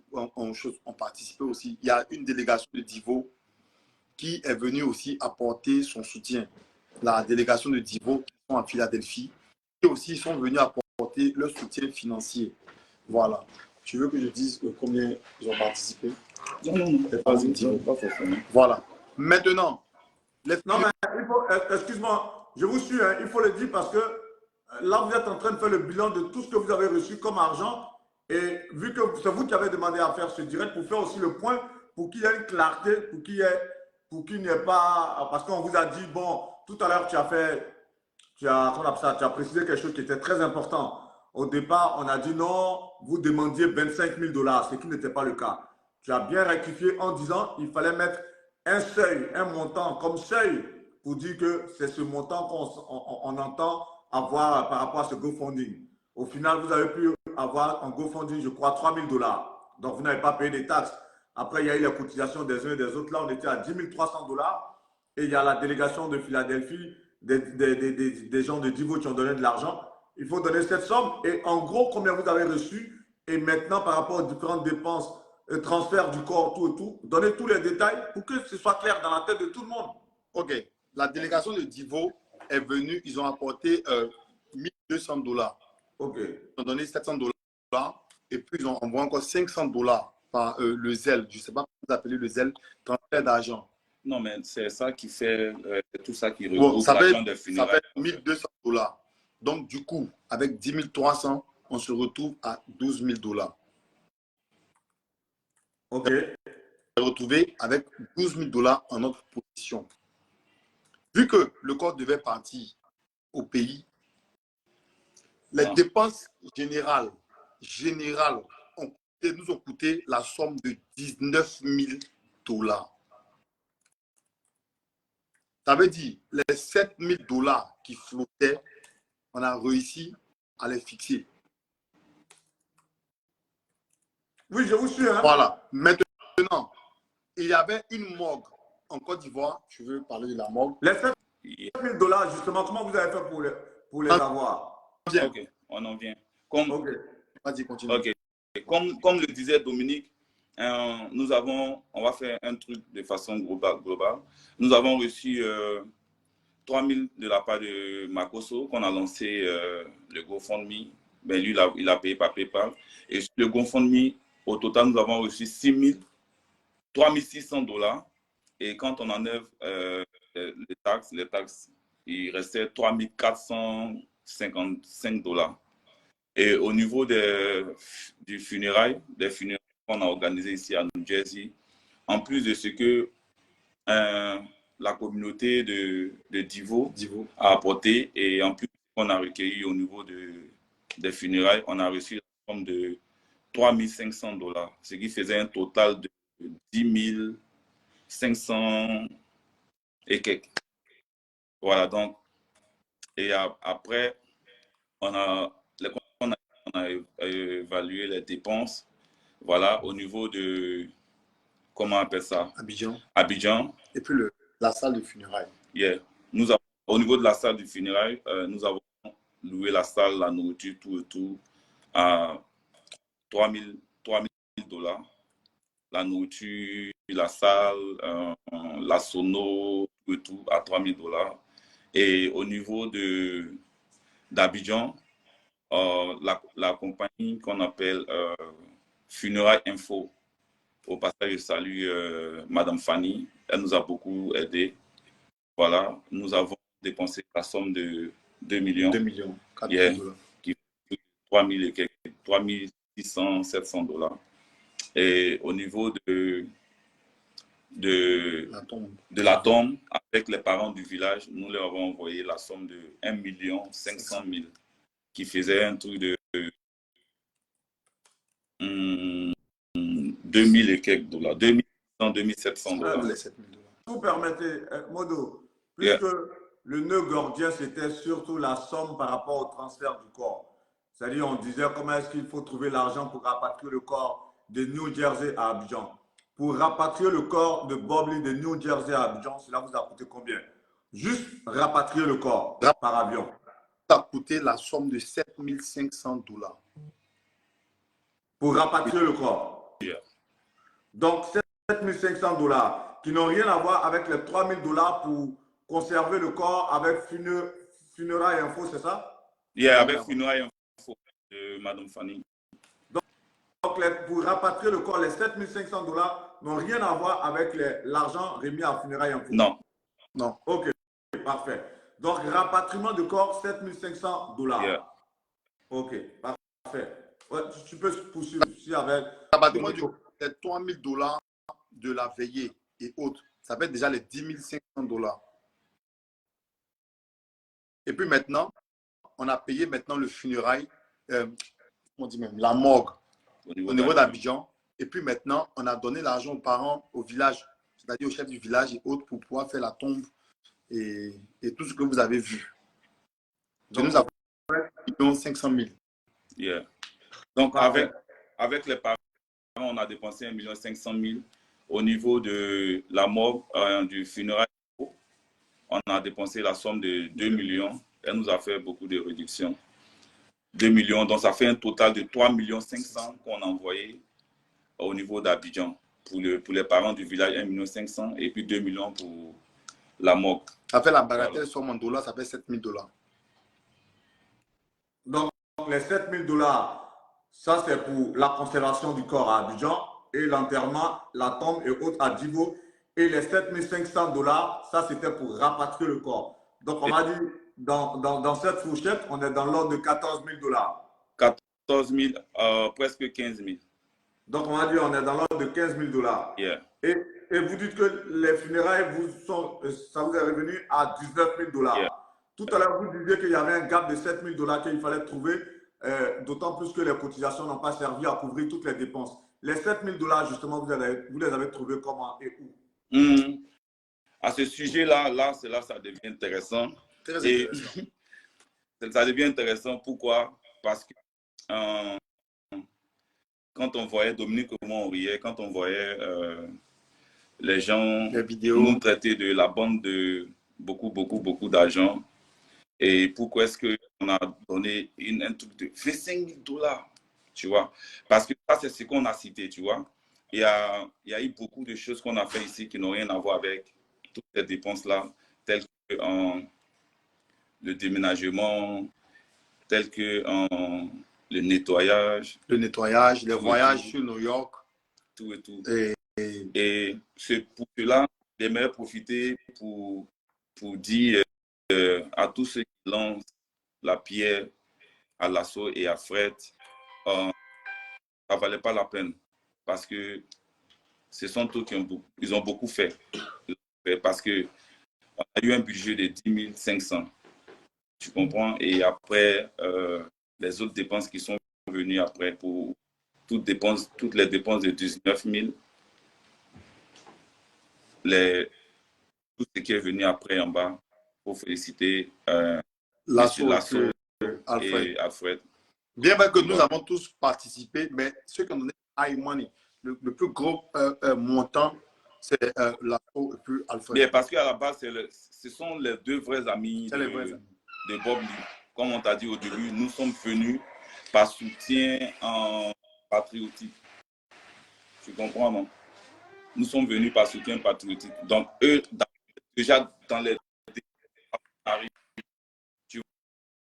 participé aussi. Il y a une délégation de Divo qui est venue aussi apporter son soutien. La délégation de Divo qui sont à Philadelphie et aussi sont venus apporter leur soutien financier. Voilà. Tu veux que je dise combien ils ont participé? Non, non, non. Pas forcément. Voilà. Maintenant, non, mais excuse-moi, je vous suis, hein, il faut le dire parce que là, vous êtes en train de faire le bilan de tout ce que vous avez reçu comme argent. Et vu que c'est vous qui avez demandé à faire ce direct pour faire aussi le point, pour qu'il y ait une clarté, pour qu'il n'y ait pas. Parce qu'on vous a dit, bon, tout à l'heure, tu as précisé quelque chose qui était très important. Au départ, on a dit non, vous demandiez 25 000 $, ce qui n'était pas le cas. Tu as bien rectifié en disant qu'il fallait mettre un seuil, un montant comme seuil pour dire que c'est ce montant qu'on entend avoir par rapport à ce GoFundMe. Au final, vous avez pu avoir en GoFundMe, je crois, 3 000 $. Donc, vous n'avez pas payé des taxes. Après, il y a eu les cotisations des uns et des autres. Là, on était à 10 300 $. Et il y a la délégation de Philadelphie, des gens de Divo qui ont donné de l'argent. Il faut donner cette somme. Et en gros, combien vous avez reçu? Et maintenant, par rapport aux différentes dépenses, transfert du corps, tout et tout, donnez tous les détails pour que ce soit clair dans la tête de tout le monde. OK. La délégation de Divo est venue, ils ont apporté 1 200 $. OK. Ils ont donné 700 $. Et puis, ils ont envoyé encore 500 $ par le ZEL. Je ne sais pas comment vous appelez le ZEL, transfert d'argent. Non, mais c'est ça qui fait tout ça qui regroupe l'argent des funérailles. Ça fait 1 200 $. Donc, du coup, avec 10 300, on se retrouve à 12 000 $. OK. On s'est retrouvé avec 12 000 $ en notre position. Vu que le corps devait partir au pays, les dépenses générales nous ont coûté la somme de 19 000 $. Ça veut dire les 7 000 $ qui flottaient, on a réussi à les fixer. Oui, je vous suis. Hein? Voilà. Maintenant, il y avait une morgue en Côte d'Ivoire. Tu veux parler de la morgue? Les 7 000 $, justement, comment vous avez fait pour les avoir? Ok, on en vient. Comme, Vas-y, continue. Okay. Comme le disait Dominique, on va faire un truc de façon globale. Nous avons reçu 3 000 de la part de Makoso, qu'on a lancé le GoFundMe. Ben, lui, il a payé par PayPal. Et sur le GoFundMe, au total, nous avons reçu 3 600 $. Et quand on enlève les taxes, il restait 3 455 $. Et au niveau des funérailles qu'on a organisées ici à New Jersey, en plus de ce que la communauté de Divo a apporté, et en plus qu'on a recueilli au niveau des funérailles, on a reçu la somme de 3 500 $, ce qui faisait un total de 10 500 et quelques. Voilà, donc, et après, on a évalué les dépenses, voilà, au niveau de, comment on appelle ça? Abidjan. Et puis la salle de funérailles. Yeah. Au niveau de la salle de funérailles, nous avons loué la salle, la nourriture, tout et tout, à 3 000 $. La nourriture, la salle, la sono, tout et tout, à 3 000 $. Et au niveau d'Abidjan, la compagnie qu'on appelle Funérailles Info. Au passage, je salue Madame Fanny. Elle nous a beaucoup aidé. Voilà, nous avons dépensé la somme de 2 millions. 2 millions, 4 $. Qui fait 3 600, 700 $. Et au niveau de la tombe, avec les parents du village, nous leur avons envoyé la somme de 1 500 000, qui faisait un truc de 2000 et quelques $, 2700 $. Vous permettez, Modo, puisque le nœud gordien, c'était surtout la somme par rapport au transfert du corps. C'est-à-dire, on disait comment est-ce qu'il faut trouver l'argent pour rapatrier le corps de New Jersey à Abidjan. Pour rapatrier le corps de Bob Lee de New Jersey à Abidjan, cela vous a coûté combien? Juste rapatrier le corps par avion. Ça a coûté la somme de 7 500 $. pour rapatrier le corps. Yeah. Donc, 7500 dollars qui n'ont rien à voir avec les 3000 dollars pour conserver le corps avec Funérailles Info, c'est ça? Yeah, avec Funérailles Info de Madame Fanny. Donc, pour rapatrier le corps, les 7500 dollars n'ont rien à voir avec l'argent remis à Funérailles Info. Non. Non. Ok, parfait. Donc, rapatriement de corps, 7500 dollars. Yeah. Ok, parfait. Ouais, tu peux poursuivre si avec. Rapatriement du corps, c'est 3000 dollars de la veillée et autres. Ça fait déjà les 10 500 dollars. Et puis maintenant, on a payé maintenant le funérail, on dit même la morgue au niveau d'Abidjan. Et puis maintenant, on a donné l'argent aux parents au village, c'est-à-dire au chef du village et autres pour pouvoir faire la tombe et tout ce que vous avez vu. Donc, nous avons 1 500 000. Yeah. Donc, avec les parents, on a dépensé 1 500 000. Au niveau de la morgue, du funérail, on a dépensé la somme de 2 millions. Elle nous a fait beaucoup de réductions. 2 millions, donc ça fait un total de 3 500 000 qu'on a envoyé au niveau d'Abidjan. Pour les parents du village, 1 500 000 et puis 2 millions pour la morgue. Ça fait la bagatelle somme en dollars, ça fait 7 000 dollars. Donc, les 7 000 dollars, ça c'est pour la conservation du corps à Abidjan et l'enterrement, la tombe et autres à Djibo. Et les 7 500 dollars, ça c'était pour rapatrier le corps. Donc, on m'a dit, dans cette fourchette, on est dans l'ordre de 14 000 dollars. 14 000, presque 15 000. Donc, on m'a dit, on est dans l'ordre de 15 000 dollars. Yeah. Et vous dites que les funérailles, ça vous est revenu à 19 000 dollars. Yeah. Tout à l'heure, vous disiez qu'il y avait un gap de 7 000 dollars qu'il fallait trouver, d'autant plus que les cotisations n'ont pas servi à couvrir toutes les dépenses. Les 7 000 dollars, justement, vous les avez trouvés comment et où? À ce sujet-là, ça devient intéressant. Très intéressant. Ça devient intéressant. Pourquoi? Parce que quand on voyait Dominique, comment on riait, quand on voyait les gens nous traiter de la bande de beaucoup d'argent. Et pourquoi est-ce qu'on a donné un truc de 25 000 dollars, tu vois? Parce que ça, c'est ce qu'on a cité, tu vois. Il y a eu beaucoup de choses qu'on a fait ici qui n'ont rien à voir avec toutes ces dépenses-là, telles que le déménagement, telles que le nettoyage. Le nettoyage, les voyages sur New York. Tout et tout. Et pour cela, j'aimerais profiter pour dire à tous ceux qui lancent la pierre à l'assaut et à Fred, ça ne valait pas la peine parce que ce sont eux ils ont beaucoup fait. Parce qu'on a eu un budget de 10 500. Tu comprends? Et après, les autres dépenses qui sont venues après pour toutes les dépenses de 19 000, tout ce qui est venu après en bas pour féliciter l'assaut et Alfred. Bien que nous avons tous participé, mais ceux qui ont donné high money, le plus gros montant, c'est l'assaut et puis Alfred. Bien, parce qu'à la base, ce sont les deux vrais amis de Bob Lee. Comme on t'a dit au début, nous sommes venus par soutien patriotique. Tu comprends, non? Nous sommes venus par soutien patriotique. Donc, eux, déjà dans les... Tu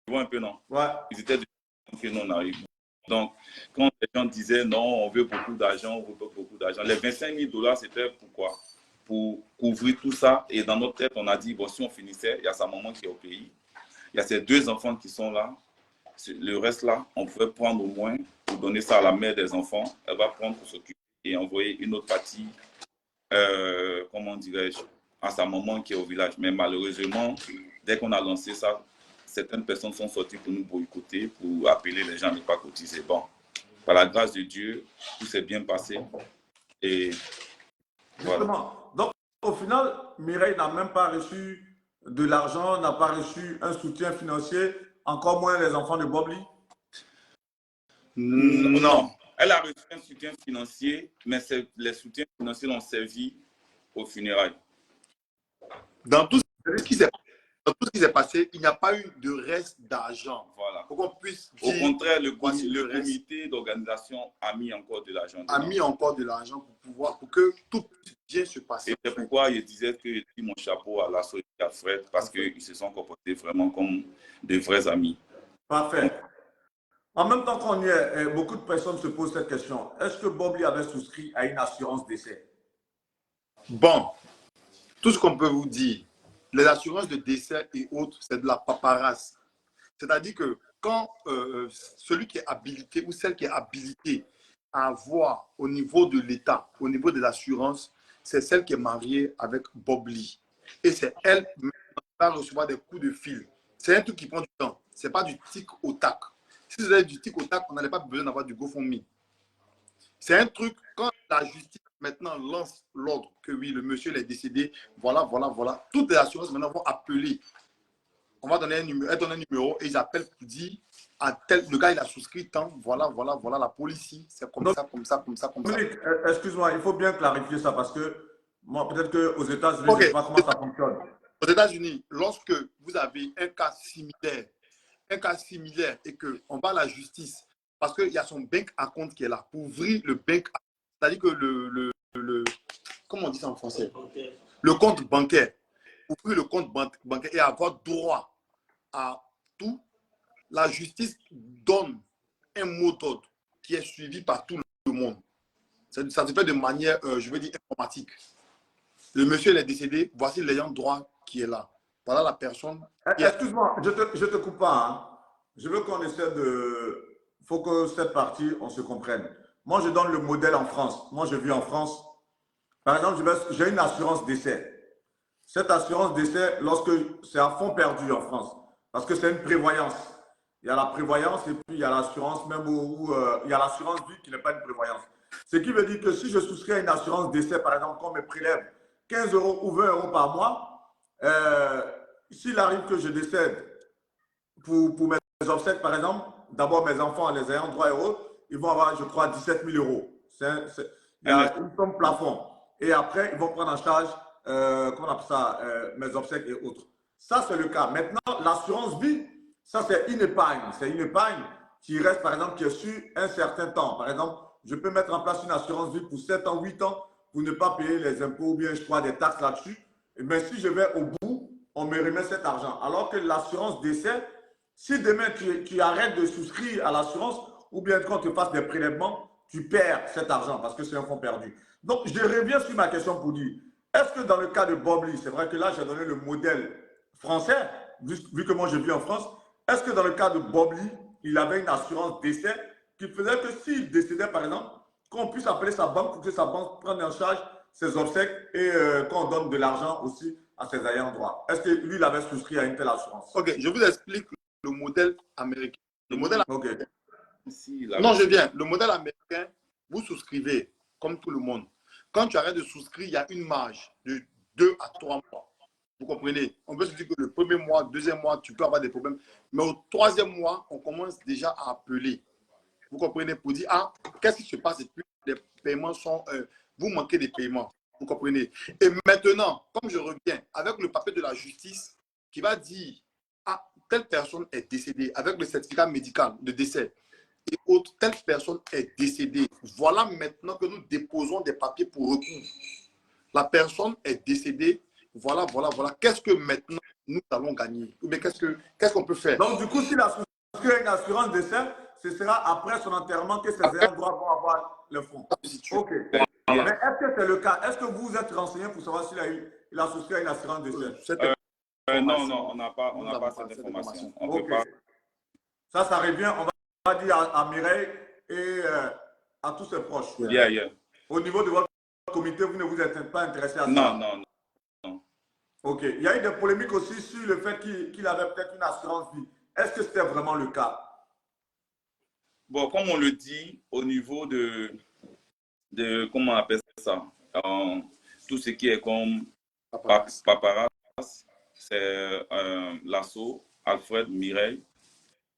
vois un peu, non? Ouais. Ils étaient déjà que nous, on arrive. Donc, quand les gens disaient non, on veut beaucoup d'argent, les 25 000 dollars, c'était pourquoi? Pour couvrir tout ça. Et dans notre tête, on a dit, bon, si on finissait, il y a sa maman qui est au pays. Il y a ses 2 enfants qui sont là. Le reste là, on pouvait prendre au moins pour donner ça à la mère des enfants. Elle va prendre pour s'occuper et envoyer une autre partie, comment dirais-je, à sa maman qui est au village. Mais malheureusement, dès qu'on a lancé ça, certaines personnes sont sorties pour nous boycotter, pour appeler les gens à ne pas cotiser. Bon, par la grâce de Dieu, tout s'est bien passé. Et voilà. Justement, donc au final, Mireille n'a même pas reçu de l'argent, n'a pas reçu un soutien financier, encore moins les enfants de Bob Lee? Non, elle a reçu un soutien financier, mais les soutiens financiers l'ont servi aux funérailles. Dans tout ce qui s'est dans tout ce qui s'est passé, il n'y a pas eu de reste d'argent. Voilà. Pour qu'on puisse Au dire, contraire, le voici le reste. comité d'organisation a mis encore de l'argent A dedans. mis encore de l'argent pour que tout puisse bien se passer. Et c'est pourquoi je disais que j'ai mis mon chapeau à l'assaut et à Fred, parce qu'ils se sont comportés vraiment comme de vrais amis. Parfait. En même temps qu'on y est, beaucoup de personnes se posent cette question. Est-ce que Bob Lee avait souscrit à une assurance décès? Bon, tout ce qu'on peut vous dire, les assurances de décès et autres, c'est de la paperasse. C'est-à-dire que quand celui qui est habilité ou celle qui est habilitée à avoir au niveau de l'État, au niveau de l'assurance, c'est celle qui est mariée avec Bob Lee. Et c'est elle qui va recevoir des coups de fil. C'est un truc qui prend du temps. Ce n'est pas du tic au tac. Si vous avez du tic au tac, on n'allait pas besoin d'avoir du GoFundMe. C'est un truc, quand la justice maintenant lance l'ordre que oui, le monsieur est décédé, voilà, toutes les assurances maintenant vont appeler. On va donner un numéro et ils appellent pour dire à tel, le gars il a souscrit tant, voilà, la police, c'est comme ça. Dominique, excuse-moi, il faut bien clarifier ça parce que moi, peut-être qu'aux États-Unis, Okay. je ne sais pas comment ça fonctionne. Aux États-Unis, lorsque vous avez un cas similaire et qu'on va à la justice, parce qu'il y a son bank account qui est là, pour ouvrir le bank, c'est-à-dire que comment on dit ça en français? Le compte bancaire. Ouvrir le compte bancaire et avoir droit à tout, la justice donne un mot d'ordre qui est suivi par tout le monde. Ça se fait de manière, je veux dire, informatique. Le monsieur il est décédé, voici l'ayant droit qui est là. Voilà la personne. Excuse-moi, je te coupe pas. Hein. Je veux qu'on essaie de... Il faut que cette partie, on se comprenne. Moi, je donne le modèle en France. Moi, je vis en France. Par exemple, j'ai une assurance décès. Cette assurance décès, lorsque c'est à fond perdu en France, parce que c'est une prévoyance. Il y a la prévoyance et puis il y a l'assurance même où il y a l'assurance vie qui n'est pas une prévoyance. Ce qui veut dire que si je souscris à une assurance décès, par exemple, qu'on me prélève 15 € ou 20 € par mois, s'il arrive que je décède pour mes obsèques, par exemple, d'abord mes enfants, les ayants droit et autres, ils vont avoir, je crois, 17 000 €. Il y a une somme plafond. Et après, ils vont prendre en charge, comment on appelle ça, mes obsèques et autres. Ça, c'est le cas. Maintenant, l'assurance vie, ça, c'est une épargne. C'est une épargne qui reste, par exemple, qui est sur un certain temps. Par exemple, je peux mettre en place une assurance vie pour 7 ans, 8 ans, pour ne pas payer les impôts ou bien, je crois, des taxes là-dessus. Mais si je vais au bout, on me remet cet argent. Alors que l'assurance décès, si demain tu arrêtes de souscrire à l'assurance ou bien quand tu fasses des prélèvements, tu perds cet argent parce que c'est un fonds perdu. Donc, je reviens sur ma question pour dire, est-ce que dans le cas de Bob Lee, c'est vrai que là, j'ai donné le modèle français, vu que moi je vis en France, est-ce que dans le cas de Bob Lee, il avait une assurance décès qui faisait que s'il décédait, par exemple, qu'on puisse appeler sa banque pour que sa banque prenne en charge ses obsèques et qu'on donne de l'argent aussi à ses ayants droit. Est-ce que lui, il avait souscrit à une telle assurance? Ok, je vous explique le modèle américain. Le modèle américain. Non, je viens. Le modèle américain, vous souscrivez, comme tout le monde. Quand tu arrêtes de souscrire, il y a une marge de 2 à 3 mois. Vous comprenez? On peut se dire que le premier mois, deuxième mois, tu peux avoir des problèmes. Mais au troisième mois, on commence déjà à appeler. Vous comprenez? Pour dire, ah, qu'est-ce qui se passe? Et puis, les paiements sont... vous manquez des paiements. Vous comprenez? Et maintenant, comme je reviens, avec le papier de la justice qui va dire, ah, telle personne est décédée, avec le certificat médical de décès, et autre, telle personne est décédée. Voilà maintenant que nous déposons des papiers pour recours. La personne est décédée. Voilà. Qu'est-ce que maintenant nous allons gagner? Mais qu'est-ce qu'on peut faire? Donc, du coup, s'il a souscrit une assurance décès, ce sera après son enterrement que ses ayants droit vont avoir le fonds. Ok. Mais est-ce que c'est le cas? Est-ce que vous êtes renseigné pour savoir s'il a souscrit à une assurance décès? Non, on n'a pas cette information. On peut pas. Ça revient, on va dire à Mireille et à tous ses proches. Yeah. Au niveau de votre comité, vous ne vous êtes pas intéressé à ça? Non. Ok. Il y a eu des polémiques aussi sur le fait qu'il avait peut-être une assurance vie. Est-ce que c'était vraiment le cas? Bon, comme on le dit, au niveau de comment on appelle ça, tout ce qui est comme paparazzi, c'est l'assaut, Alfred, Mireille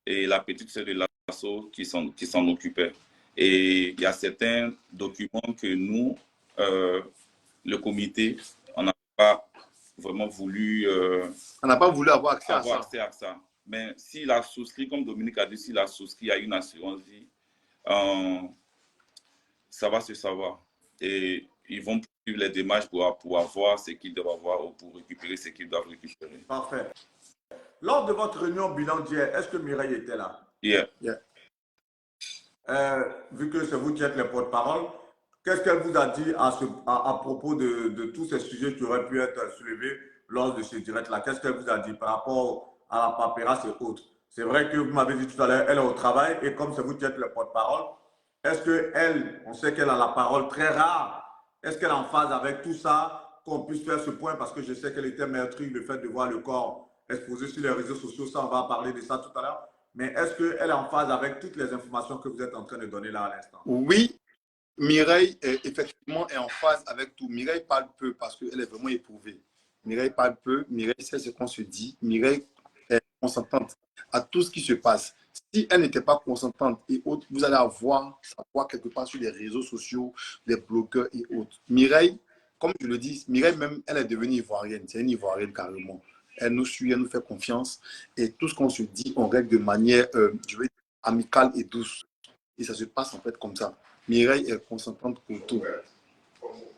et la petite sœur de l'assaut qui s'en occupaient. Et il y a certains documents que nous, le comité, on n'a pas vraiment voulu On n'a pas voulu avoir accès à avoir ça. accès à ça. Mais s'il a souscrit, comme Dominique a dit, s'il a souscrit à une assurance vie, ça va se savoir. Et ils vont suivre les démarches pour avoir ce qu'ils doivent avoir ou pour récupérer ce qu'ils doivent récupérer. Parfait. Lors de votre réunion bilan d'hier, est-ce que Mireille était là? Yeah. Vu que c'est vous qui êtes les porte-parole, qu'est-ce qu'elle vous a dit à propos de tous ces sujets qui auraient pu être soulevés lors de ce direct-là? Qu'est-ce qu'elle vous a dit par rapport à la paperasse et autres? C'est vrai que vous m'avez dit tout à l'heure, elle est au travail et comme c'est vous qui êtes le porte-parole, est-ce qu'elle, on sait qu'elle a la parole très rare, est-ce qu'elle est en phase avec tout ça, qu'on puisse faire ce point parce que je sais qu'elle était meurtrie, le fait de voir le corps exposé sur les réseaux sociaux, ça on va parler de ça tout à l'heure. Mais est-ce qu'elle est en phase avec toutes les informations que vous êtes en train de donner là à l'instant? Oui, Mireille effectivement est en phase avec tout. Mireille parle peu parce qu'elle est vraiment éprouvée. Mireille parle peu, Mireille sait ce qu'on se dit. Mireille est consentante à tout ce qui se passe. Si elle n'était pas consentante et autres, vous allez avoir sa voix quelque part sur les réseaux sociaux, les blogueurs et autres. Mireille, comme je le dis, Mireille même, elle est devenue ivoirienne. C'est une ivoirienne carrément. Elle nous suit, elle nous fait confiance. Et tout ce qu'on se dit, on règle de manière, je veux dire, amicale et douce. Et ça se passe en fait comme ça. Mireille est consentante pour tout.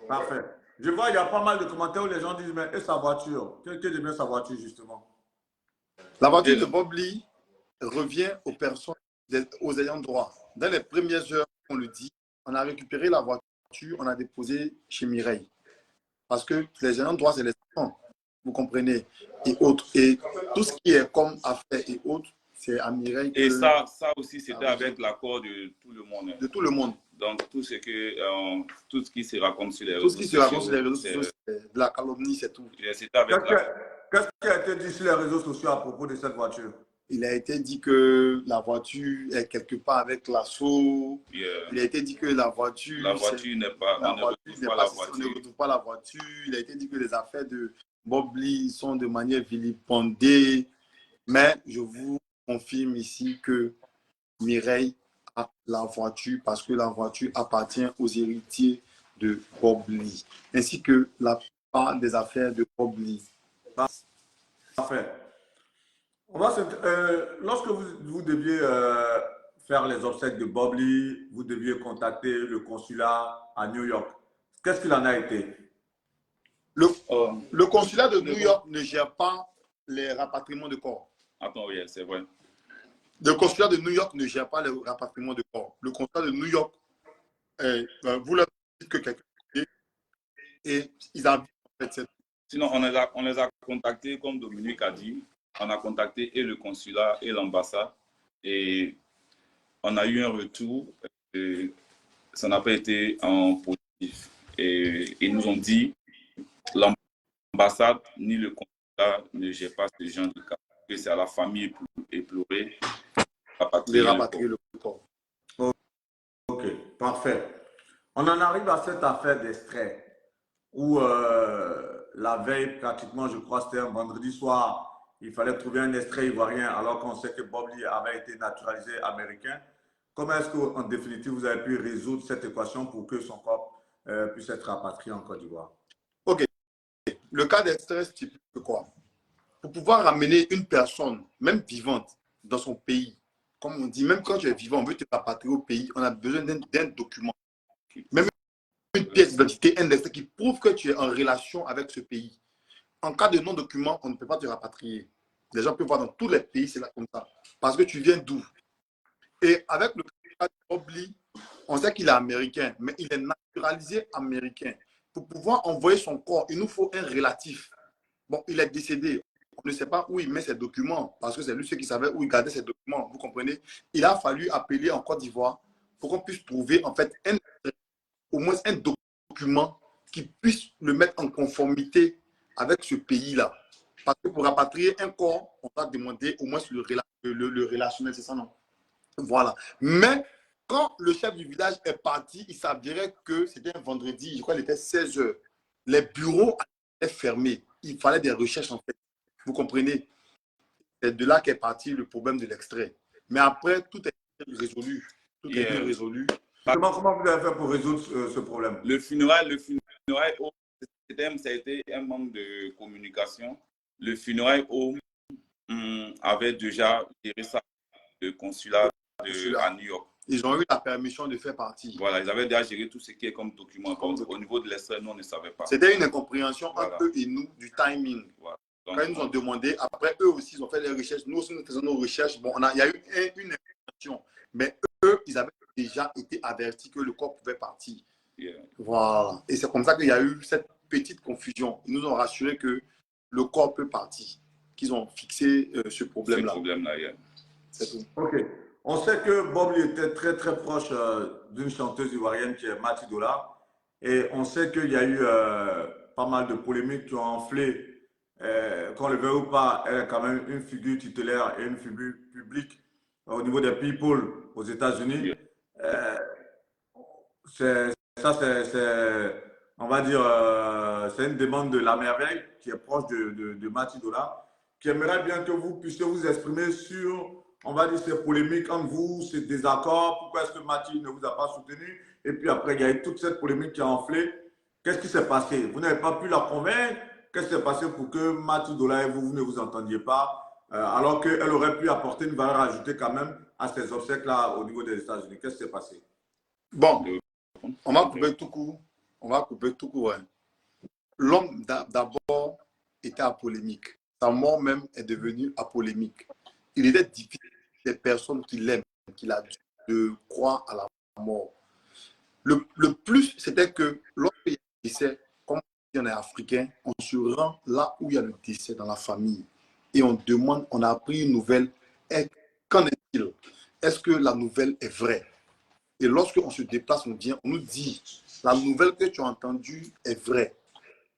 Parfait. Je vois, il y a pas mal de commentaires où les gens disent, mais et sa voiture? Quelle est bien sa voiture, justement? La voiture de Bob Lee revient aux personnes, aux ayants droit. Dans les premières heures, on le dit, on a récupéré la voiture, on a déposé chez Mireille. Parce que les ayants droit, c'est les enfants, vous comprenez, et autres. Et tout ce qui est comme affaires et autres, c'est à Mireille. Et ça aussi, c'était avec l'accord de tout le monde. De tout le monde. Donc, tout ce qui se raconte sur les réseaux Tout sociaux. ce qui se raconte sur les réseaux sociaux, c'est de la calomnie, c'est tout. C'était avec Qu'est-ce qui a été dit sur les réseaux sociaux à propos de cette voiture? Il a été dit que la voiture est quelque part avec l'assaut. Il a été dit que la voiture n'est pas, on ne retrouve pas la voiture. On ne retrouve pas la voiture. Il a été dit que les affaires de Bob Lee sont de manière vilipendée. Mais je vous confirme ici que Mireille a la voiture parce que la voiture appartient aux héritiers de Bob Lee, ainsi que la plupart des affaires de Bob Lee. Parfait. Lorsque vous deviez faire les obsèques de Bob Lee, vous deviez contacter le consulat à New York. Qu'est-ce qu'il en a été? Le consulat de New York ne gère pas les rapatriements de corps. Attends, oui, c'est vrai. Le consulat de New York ne gère pas les rapatriements de corps. Le consulat de New York, vous leur dites que quelqu'un et ils habitent en fait cette... Sinon, on les a contactés, comme Dominique a dit. On a contacté et le consulat et l'ambassade. Et on a eu un retour. Et ça n'a pas été en positif. Et ils nous ont dit l'ambassade ni le consulat ne gèrent pas ce genre de cas. Que c'est à la famille éplorée de rapatrier le corps. Ok, parfait. On en arrive à cette affaire d'extrait où la veille, pratiquement, je crois, c'était un vendredi soir, il fallait trouver un extrait ivoirien alors qu'on sait que Bob Lee avait été naturalisé américain. Comment est-ce qu'en définitive, vous avez pu résoudre cette équation pour que son corps puisse être rapatrié en Côte d'Ivoire? Ok. Le cas d'extrait, c'est typique de quoi? Pour pouvoir ramener une personne, même vivante, dans son pays, comme on dit, même quand tu es vivant, on veut te rapatrier au pays, on a besoin d'un document. Même une pièce d'identité, un extrait qui prouve que tu es en relation avec ce pays. En cas de non-document, on ne peut pas te rapatrier. Les gens peuvent voir dans tous les pays, c'est là comme ça. Parce que tu viens d'où? Et avec le cas de Bob Lee, on sait qu'il est américain, mais il est naturalisé américain. Pour pouvoir envoyer son corps, il nous faut un relatif. Bon, il est décédé. On ne sait pas où il met ses documents, parce que c'est lui qui savait où il gardait ses documents. Vous comprenez? Il a fallu appeler en Côte d'Ivoire pour qu'on puisse trouver en fait au moins un document qui puisse le mettre en conformité avec ce pays-là. Parce que pour rapatrier un corps, on va demander au moins le relationnel, c'est ça, non? Voilà. Mais quand le chef du village est parti, il s'avérait que c'était un vendredi, je crois qu'il était 16 h. Les bureaux étaient fermés. Il fallait des recherches, en fait. Vous comprenez? C'est de là qu'est parti le problème de l'extrait. Mais après, tout est résolu. Tout est bien résolu. Comment vous avez fait pour résoudre ce problème? Le funérail, c'était ça a été un manque de communication. Le funérail home avait déjà géré ça, le consulat à New York. Ils ont eu la permission de faire partie. Voilà, ils avaient déjà géré tout ce qui est comme document. Au niveau de l'extrait, nous, on ne savait pas. C'était une incompréhension entre eux et nous du timing. Voilà. Donc, quand ils nous ont demandé, après eux aussi, ils ont fait des recherches. Nous aussi, nous faisons nos recherches. Bon, il y a eu une information. Mais eux, ils avaient déjà été avertis que le corps pouvait partir. Yeah. Voilà. Et c'est comme ça qu'il y a eu cette petite confusion. Ils nous ont rassuré que le corps peut partir. Qu'ils ont fixé ce problème-là. Yeah. C'est tout. OK. On sait que Bob Lee était très, très proche d'une chanteuse ivoirienne qui est Mati Dolla. Et on sait qu'il y a eu pas mal de polémiques qui ont enflé. Qu'on le veuille ou pas, elle est quand même une figure tutélaire et une figure publique au niveau des people aux États-Unis. On va dire, c'est une demande de la merveille qui est proche de Mati Dolla, qui aimerait bien que vous puissiez vous exprimer sur, on va dire, ces polémiques entre vous, ces désaccords, pourquoi est-ce que Mati ne vous a pas soutenu, et puis après, il y a eu toute cette polémique qui a enflé. Qu'est-ce qui s'est passé? Vous n'avez pas pu la convaincre? Qu'est-ce qui s'est passé pour que Mati Dolla et vous ne vous entendiez pas, alors qu'elle aurait pu apporter une valeur ajoutée quand même à ces obsèques-là au niveau des États-Unis? Qu'est-ce qui s'est passé? Bon, on va couper tout court. On va couper tout court. Hein. L'homme d'abord était apolémique. Sa mort même est devenue apolémique. Il était difficile des personnes qui l'aiment, qui l'a de croire à la mort. Le plus, c'était que lorsqu'il y a un décès, comme on est africain, on se rend là où il y a le décès dans la famille. Et on demande, on a appris une nouvelle. Qu'en est-il? Est-ce que la nouvelle est vraie? Et lorsqu'on se déplace, on vient, on nous dit, la nouvelle que tu as entendue est vraie.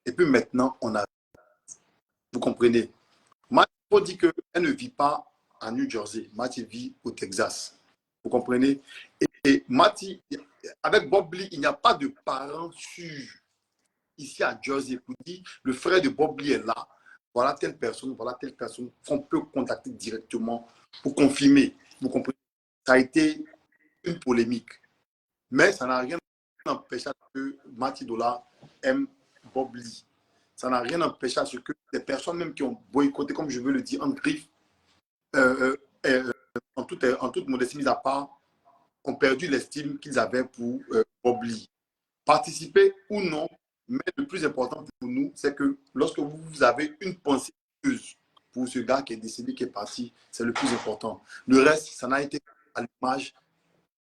Et puis maintenant, on a... Vous comprenez? Mati dit qu'elle ne vit pas à New Jersey. Mati vit au Texas. Vous comprenez? Et Mati, avec Bob Lee, il n'y a pas de parents sûrs ici à Jersey pour dire, le frère de Bob Lee est là. Voilà telle personne qu'on peut contacter directement pour confirmer. Vous comprenez? Ça a été une polémique. Mais ça n'a rien empêché que Mati Dolla aime Bob Lee. Ça n'a rien empêché à ce que des personnes même qui ont boycotté, comme je veux le dire, en griffe, en toute modestie mise à part, ont perdu l'estime qu'ils avaient pour Bob Lee. Participer ou non, mais le plus important pour nous, c'est que lorsque vous avez une pensée pour ce gars qui est décédé, qui est parti, c'est le plus important. Le reste, ça n'a été à l'image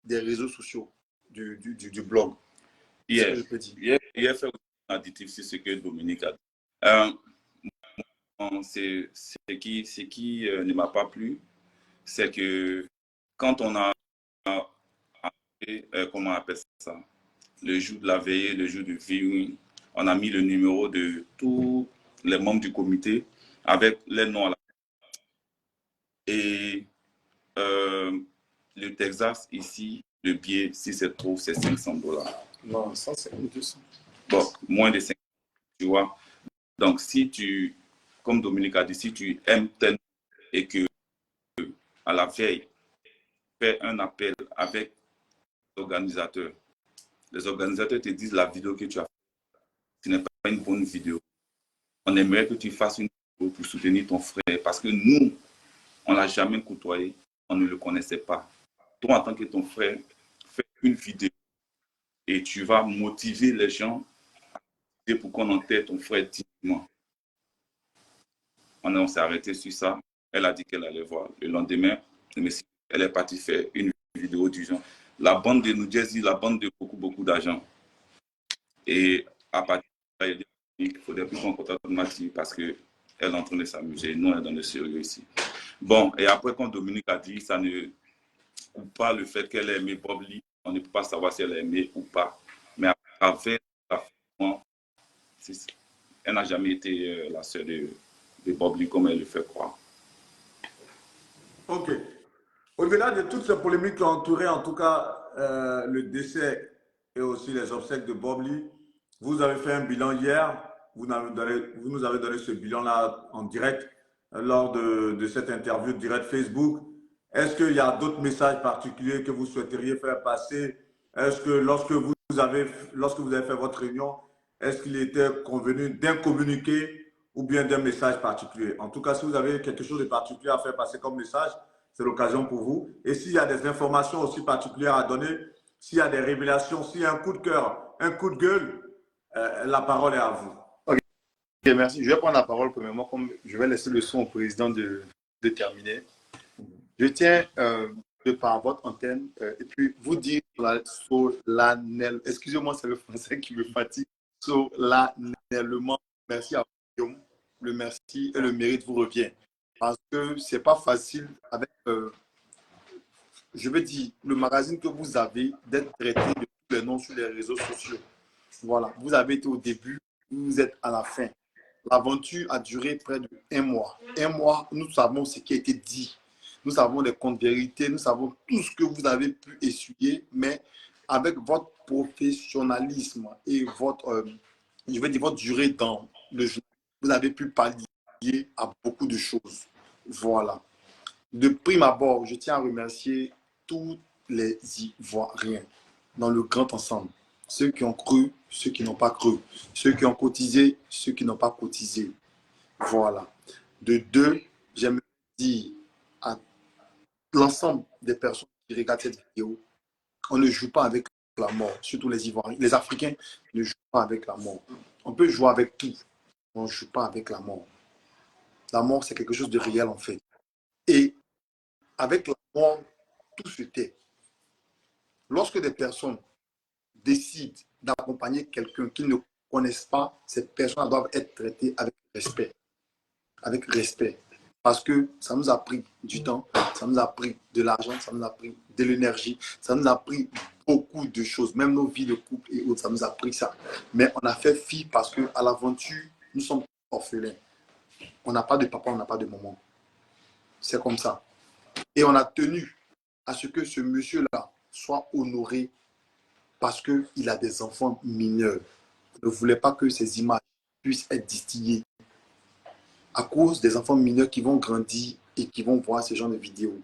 des réseaux sociaux, du blog. Il a fait un additif sur ce que Dominique a dit. Ce qui ne m'a pas plu, c'est que quand on a comment on appelle ça, le jour de la veillée, le jour du viewing, on a mis le numéro de tous les membres du comité avec les noms à la... Et le Texas, ici, le billet, si c'est trop, c'est $500. Non, ça c'est 200. Bon, moins de 500, tu vois. Donc, si tu, comme Dominique a dit, si tu aimes tellement et que à la veille, fais un appel avec l'organisateur. Les organisateurs te disent la vidéo que tu as faite, ce n'est pas une bonne vidéo. On aimerait que tu fasses une vidéo pour soutenir ton frère parce que nous, on ne l'a jamais côtoyé, on ne le connaissait pas. Toi, en tant que ton frère, fais une vidéo et tu vas motiver les gens pour qu'on enterre ton frère dignement. On s'est arrêté sur ça. Elle a dit qu'elle allait voir. Le lendemain, elle est partie faire une vidéo du genre. La bande de New Jersey, la bande de beaucoup d'argent. Et à partir de là, il faudrait plus qu'on contacte Mati parce qu'elle est en train de s'amuser. Nous, on est dans le sérieux ici. Bon, et après, quand Dominique a dit, ça ne coupe pas le fait qu'elle ait aimé Bob Lee. On ne peut pas savoir si elle a aimé ou pas. Mais avec la femme, elle n'a jamais été la sœur de Bob Lee comme elle le fait croire. Ok. Au-delà de toutes ces polémiques qui ont entouré en tout cas le décès et aussi les obsèques de Bob Lee, vous avez fait un bilan hier. Vous nous avez donné ce bilan-là en direct lors de cette interview direct Facebook. Est-ce qu'il y a d'autres messages particuliers que vous souhaiteriez faire passer? Est-ce que lorsque vous avez fait votre réunion, est-ce qu'il était convenu d'un communiqué ou bien d'un message particulier? En tout cas, si vous avez quelque chose de particulier à faire passer comme message, c'est l'occasion pour vous. Et s'il y a des informations aussi particulières à donner, s'il y a des révélations, s'il y a un coup de cœur, un coup de gueule, la parole est à vous. Ok, merci. Je vais prendre la parole premièrement, comme je vais laisser le son au président de terminer. Je tiens, de par votre antenne, et puis vous dire solennellement, excusez-moi, c'est le français qui me fatigue, solennellement, merci à vous, le merci et le mérite vous revient. Parce que c'est pas facile avec, je veux dire, le magazine que vous avez, d'être traité de tous les noms sur les réseaux sociaux. Voilà, vous avez été au début, vous êtes à la fin. L'aventure a duré près de 1 mois. 1 mois, nous savons ce qui a été dit. Nous savons les comptes vérités, nous savons tout ce que vous avez pu essuyer, mais avec votre professionnalisme et votre, je vais dire, votre durée dans le jeu, vous avez pu pallier à beaucoup de choses. Voilà. De prime abord, je tiens à remercier tous les Ivoiriens dans le grand ensemble. Ceux qui ont cru, ceux qui n'ont pas cru. Ceux qui ont cotisé, ceux qui n'ont pas cotisé. Voilà. De deux, j'aimerais dire à l'ensemble des personnes qui regardent cette vidéo, on ne joue pas avec la mort, surtout les Ivoiriens. Les Africains ne jouent pas avec la mort. On peut jouer avec tout, mais on ne joue pas avec la mort. La mort, c'est quelque chose de réel en fait. Et avec la mort, tout se tait. Lorsque des personnes décident d'accompagner quelqu'un qu'ils ne connaissent pas, ces personnes doivent être traitées avec respect. Avec respect. Parce que ça nous a pris du temps, ça nous a pris de l'argent, ça nous a pris de l'énergie, ça nous a pris beaucoup de choses, même nos vies de couple et autres, ça nous a pris ça. Mais on a fait fi parce qu'à l'aventure, nous sommes orphelins. On n'a pas de papa, on n'a pas de maman. C'est comme ça. Et on a tenu à ce que ce monsieur-là soit honoré parce qu'il a des enfants mineurs. On ne voulait pas que ces images puissent être distillées à cause des enfants mineurs qui vont grandir et qui vont voir ce genre de vidéos.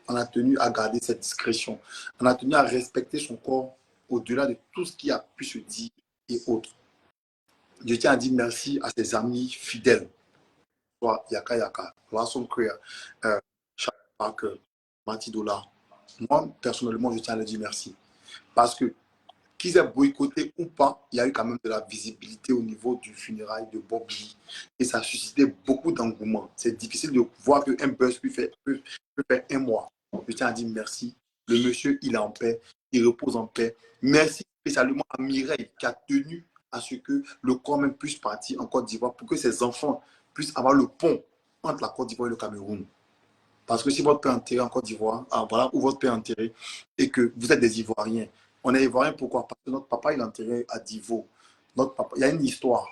On a tenu à garder cette discrétion. On a tenu à respecter son corps au-delà de tout ce qui a pu se dire et autres. Je tiens à dire merci à ses amis fidèles, soit Yaka Yaka, Blossom Creer, Charles Parker, Matidola. Moi, personnellement, je tiens à leur dire merci. Parce que qu'ils aient boycotté ou pas, il y a eu quand même de la visibilité au niveau du funérail de Bob Lee. Et ça a suscité beaucoup d'engouement. C'est difficile de voir qu'un buzz peut faire 1 mois. Je tiens à dire merci. Le monsieur, il est en paix. Il repose en paix. Merci spécialement à Mireille qui a tenu à ce que le corps même puisse partir en Côte d'Ivoire pour que ses enfants puissent avoir le pont entre la Côte d'Ivoire et le Cameroun. Parce que si votre père est enterré en Côte d'Ivoire, voilà où votre père est enterré, et que vous êtes des Ivoiriens, on est Ivoiriens pourquoi? Parce que notre papa il est enterré à Divo. Notre papa, il y a une histoire.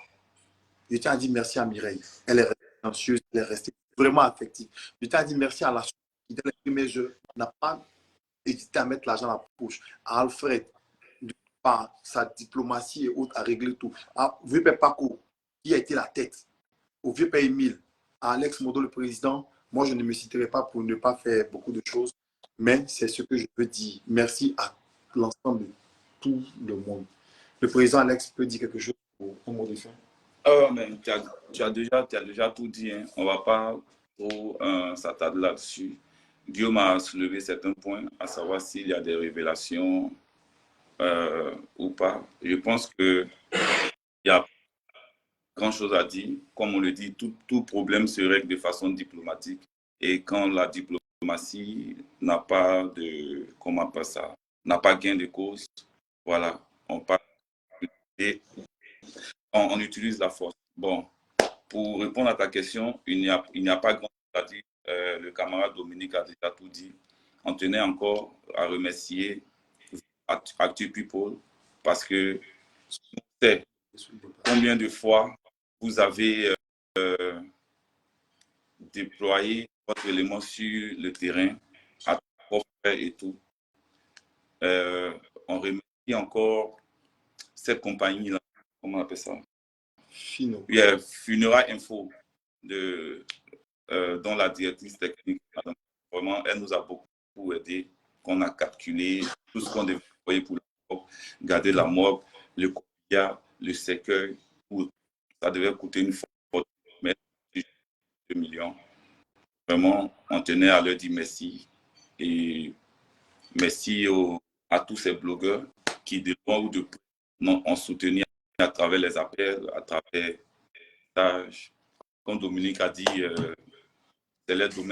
Je tiens à dire merci à Mireille. Elle est restée anxieuse, elle est restée vraiment affective. Je tiens à dire merci à la qui, dès les premiers jeux, n'a pas hésité à mettre l'argent dans la poche. À Alfred, par sa diplomatie et autres, à régler tout. À vieux père Paco, qui a été la tête. Au vieux père Émile, à Alex Modo, le président. Moi, je ne me citerai pas pour ne pas faire beaucoup de choses, mais c'est ce que je peux dire. Merci à l'ensemble de tout le monde. Le président Alex peut dire quelque chose au mot de fin. Mais tu as déjà tout dit. Hein. On ne va pas trop s'attarder là-dessus. Guillaume a soulevé certains points, à savoir s'il y a des révélations ou pas. Je pense qu'il y a grand-chose à dire. Comme on le dit, tout problème se règle de façon diplomatique. Et quand la diplomatie n'a pas de, comment on appelle ça, n'a pas gain de cause, voilà, on parle et on utilise la force. Bon, pour répondre à ta question, il n'y a pas grand-chose à dire. Le camarade Dominique a déjà tout dit. On tenait encore à remercier Actu People parce que c'est combien de fois vous avez déployé votre élément sur le terrain à propre et tout. On remercie encore cette compagnie-là, comment on appelle ça? Fino. Yeah, Funérailles Info, dont la directrice technique, vraiment, elle nous a beaucoup aidé, qu'on a calculé tout ce qu'on devait envoyer pour la morgue, garder la morgue, le copier, le cercueil, où ça devait coûter une fortune, mais 2 millions. Vraiment, on tenait à leur dire merci. Et merci à tous ces blogueurs qui, de loin ou de près, ont soutenu à travers les appels, à travers les messages. Comme Dominique a dit,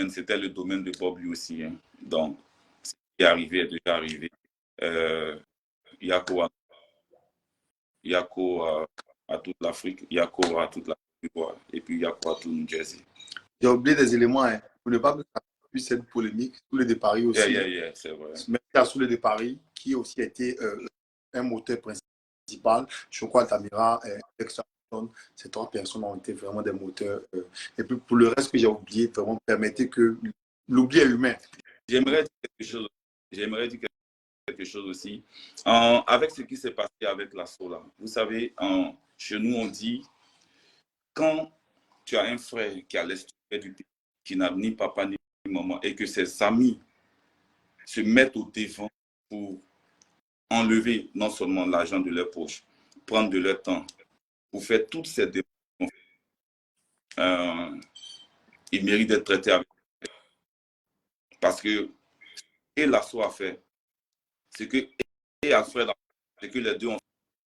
c'était le domaine de Bob lui aussi. Hein. Donc, ce qui est arrivé est déjà arrivé. Yako à toute l'Afrique, Yako à toute l'Afrique, et puis Yako à tout New Jersey. J'ai oublié des éléments, hein, pour ne pas que ça puisse être polémique. Souley de Paris aussi. C'est vrai. Merci à Souley de Paris, qui aussi a été un moteur principal. Je crois que Tamira et Alex, ces 3 personnes ont été vraiment des moteurs. Et puis pour le reste que j'ai oublié, vraiment, permettez que l'oubli est humain. J'aimerais dire quelque chose aussi. Avec ce qui s'est passé avec l'assaut là, vous savez, chez nous on dit, quand tu as un frère qui a l'esprit du pays, qui n'a ni papa ni maman, et que ses amis se mettent au devant pour enlever non seulement l'argent de leur poche, prendre de leur temps, pour faire toutes ces démarches, ils méritent d'être traités avec. Parce que, et l'assaut a fait, c'est que, et Alfred, c'est que les deux ont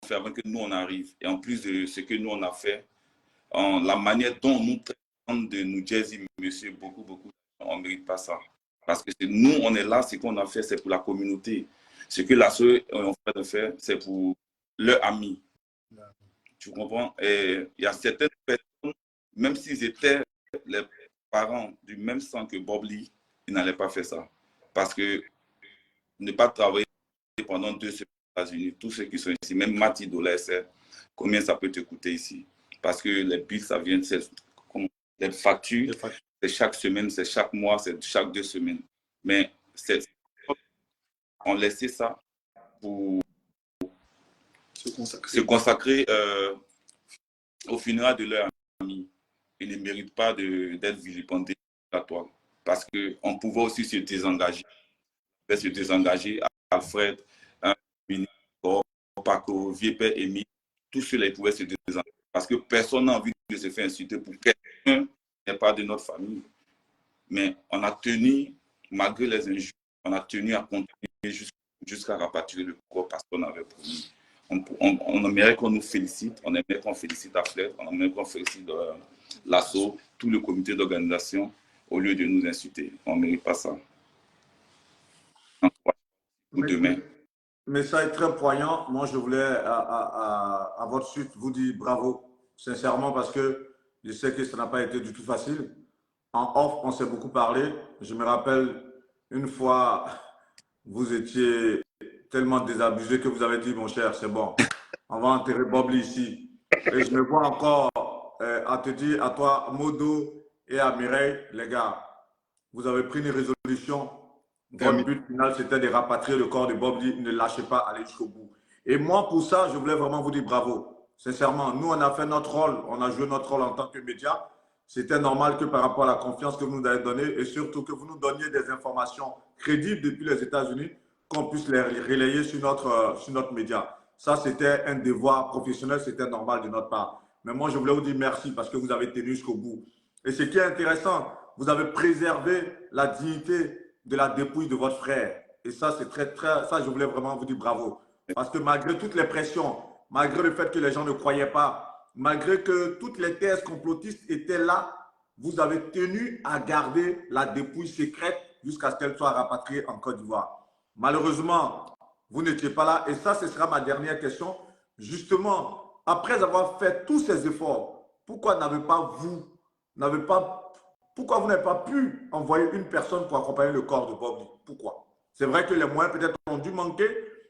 fait avant que nous on arrive. Et en plus de ce que nous on a fait, la manière dont nous traitons de New Jersey, monsieur, beaucoup, on ne mérite pas ça. Parce que nous, on est là, ce qu'on a fait, c'est pour la communauté. Ce que l'assaut ont fait de faire, c'est pour leurs amis. Tu comprends? Et il y a certaines personnes, même s'ils étaient les parents du même sang que Bob Lee, ils n'allaient pas faire ça. Parce que ne pas travailler pendant 2 semaines aux États-Unis, tous ceux qui sont ici, même Matty Dola, combien ça peut te coûter ici? Parce que les billes, ça vient, les factures, c'est chaque semaine, c'est chaque mois, c'est chaque 2 semaines. Mais on laissait ça pour se consacrer au funérail de leur ami. Ils ne méritent pas d'être vilipendés à la toile. Parce qu'on pouvait aussi se désengager. Se désengager, Alfred, Paco, Vieux-Père, Émile, tous ceux-là, ils pouvaient se désengager. Parce que personne n'a envie de se faire insulter pour quelqu'un qui n'est pas de notre famille. Mais on a tenu, malgré les injures, on a tenu à continuer jusqu'à rapatrier le corps parce qu'on avait promis. On aimerait qu'on nous félicite, on aimerait qu'on félicite Alfred, on aimerait qu'on félicite l'assaut, tout le comité d'organisation, au lieu de nous insulter. On ne mérite pas ça. Pour demain. Mais ça est très poignant. Moi, je voulais, à votre suite, vous dire bravo, sincèrement, parce que je sais que ça n'a pas été du tout facile. En off, on s'est beaucoup parlé. Je me rappelle, une fois, vous étiez tellement désabusé que vous avez dit, mon cher, c'est bon, on va enterrer Bob Lee ici. Et je me vois encore à te dire, à toi, Modo et à Mireille, les gars, vous avez pris une résolution. Votre but final, c'était de rapatrier le corps de Bob Lee. Ne lâchez pas, allez jusqu'au bout. Et moi, pour ça, je voulais vraiment vous dire bravo. Sincèrement, nous, on a fait notre rôle. On a joué notre rôle en tant que média. C'était normal que par rapport à la confiance que vous nous avez donnée et surtout que vous nous donniez des informations crédibles depuis les États-Unis, qu'on puisse les relayer sur notre média. Ça, c'était un devoir professionnel, c'était normal de notre part. Mais moi, je voulais vous dire merci parce que vous avez tenu jusqu'au bout. Et ce qui est intéressant, vous avez préservé la dignité de la dépouille de votre frère. Et ça, c'est ça, je voulais vraiment vous dire bravo. Parce que malgré toutes les pressions, malgré le fait que les gens ne croyaient pas, malgré que toutes les thèses complotistes étaient là, vous avez tenu à garder la dépouille secrète jusqu'à ce qu'elle soit rapatriée en Côte d'Ivoire. Malheureusement, vous n'étiez pas là. Et ça, ce sera ma dernière question. Justement, après avoir fait tous ces efforts, pourquoi pourquoi vous n'avez pas pu envoyer une personne pour accompagner le corps de Bob Lee? Pourquoi? C'est vrai que les moyens peut-être ont dû manquer,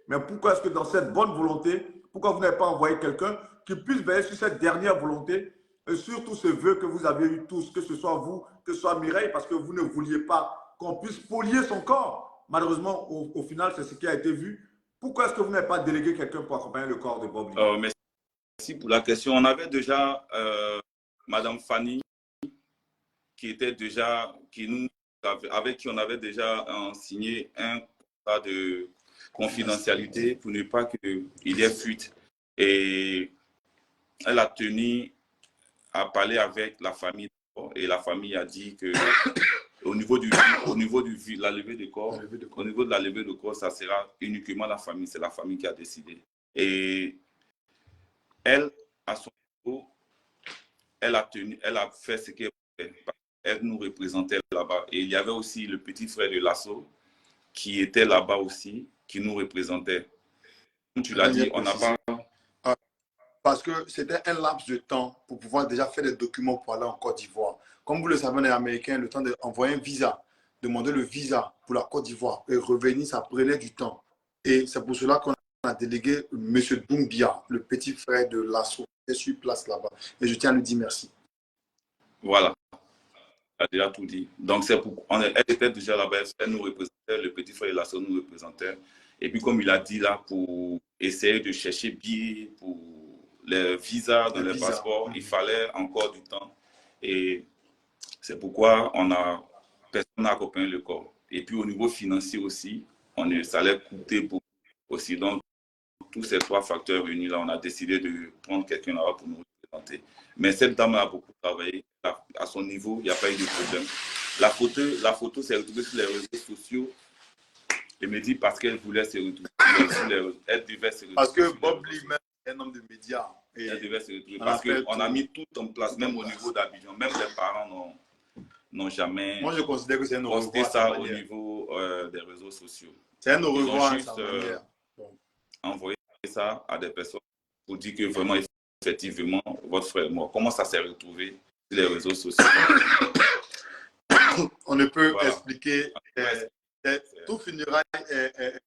mais pourquoi est-ce que dans cette bonne volonté, pourquoi vous n'avez pas envoyé quelqu'un qui puisse veiller sur cette dernière volonté et surtout ce vœu que vous avez eu tous, que ce soit vous, que ce soit Mireille, parce que vous ne vouliez pas qu'on puisse spolier son corps. Malheureusement, au final, c'est ce qui a été vu. Pourquoi est-ce que vous n'avez pas délégué quelqu'un pour accompagner le corps de Bob Lee? Merci pour la question. On avait déjà Madame Fanny, qui était déjà, avec qui on avait déjà signé un contrat de confidentialité pour ne pas qu'il y ait fuite. Et elle a tenu à parler avec la famille et la famille a dit que au niveau de la levée de corps, au niveau de la levée de corps, ça sera uniquement la famille, c'est la famille qui a décidé. Et elle, à son niveau, elle a fait ce qu'elle voulait. Elle nous représentait là-bas. Et il y avait aussi le petit frère de Lasso qui était là-bas aussi, qui nous représentait. Comme tu l'as dit, on n'a pas... Parce que c'était un laps de temps pour pouvoir déjà faire des documents pour aller en Côte d'Ivoire. Comme vous le savez, les Américains, le temps d'envoyer un visa, demander le visa pour la Côte d'Ivoire et revenir, ça prenait du temps. Et c'est pour cela qu'on a délégué M. Doumbia, le petit frère de Lasso, qui est sur place là-bas. Et je tiens à lui dire merci. Voilà. Elle a déjà tout dit. Donc, c'est pour, elle était déjà là-bas, elle nous représentait, le petit frère de Lasso nous représentait. Et puis, comme il a dit là, pour essayer de chercher billets, pour les visas dans les passeports, il fallait encore du temps. Et c'est pourquoi personne n'a accompagné le corps. Et puis, au niveau financier aussi, ça allait coûter beaucoup aussi. Donc, tous ces trois facteurs réunis là, on a décidé de prendre quelqu'un là-bas pour nous représenter. Mais cette dame a beaucoup travaillé. À son niveau, il n'y a pas eu de problème. La photo s'est retrouvée sur les réseaux sociaux. Elle me dit parce qu'elle voulait se retrouver. Elle devait se retrouver. Parce que Bob Lee, même, est un homme de médias. Et elle devait se retrouver. Parce qu'on a mis tout en place, même au niveau d'Abidjan. Même les parents n'ont jamais Moi, je considère que c'est un au posté revoir ça au niveau des réseaux sociaux. C'est un au revoir. Ils ont juste envoyé ça à des personnes pour dire que vraiment, effectivement, votre frère est mort. Comment ça s'est retrouvé sur les réseaux sociaux? On ne peut expliquer. Tout funérail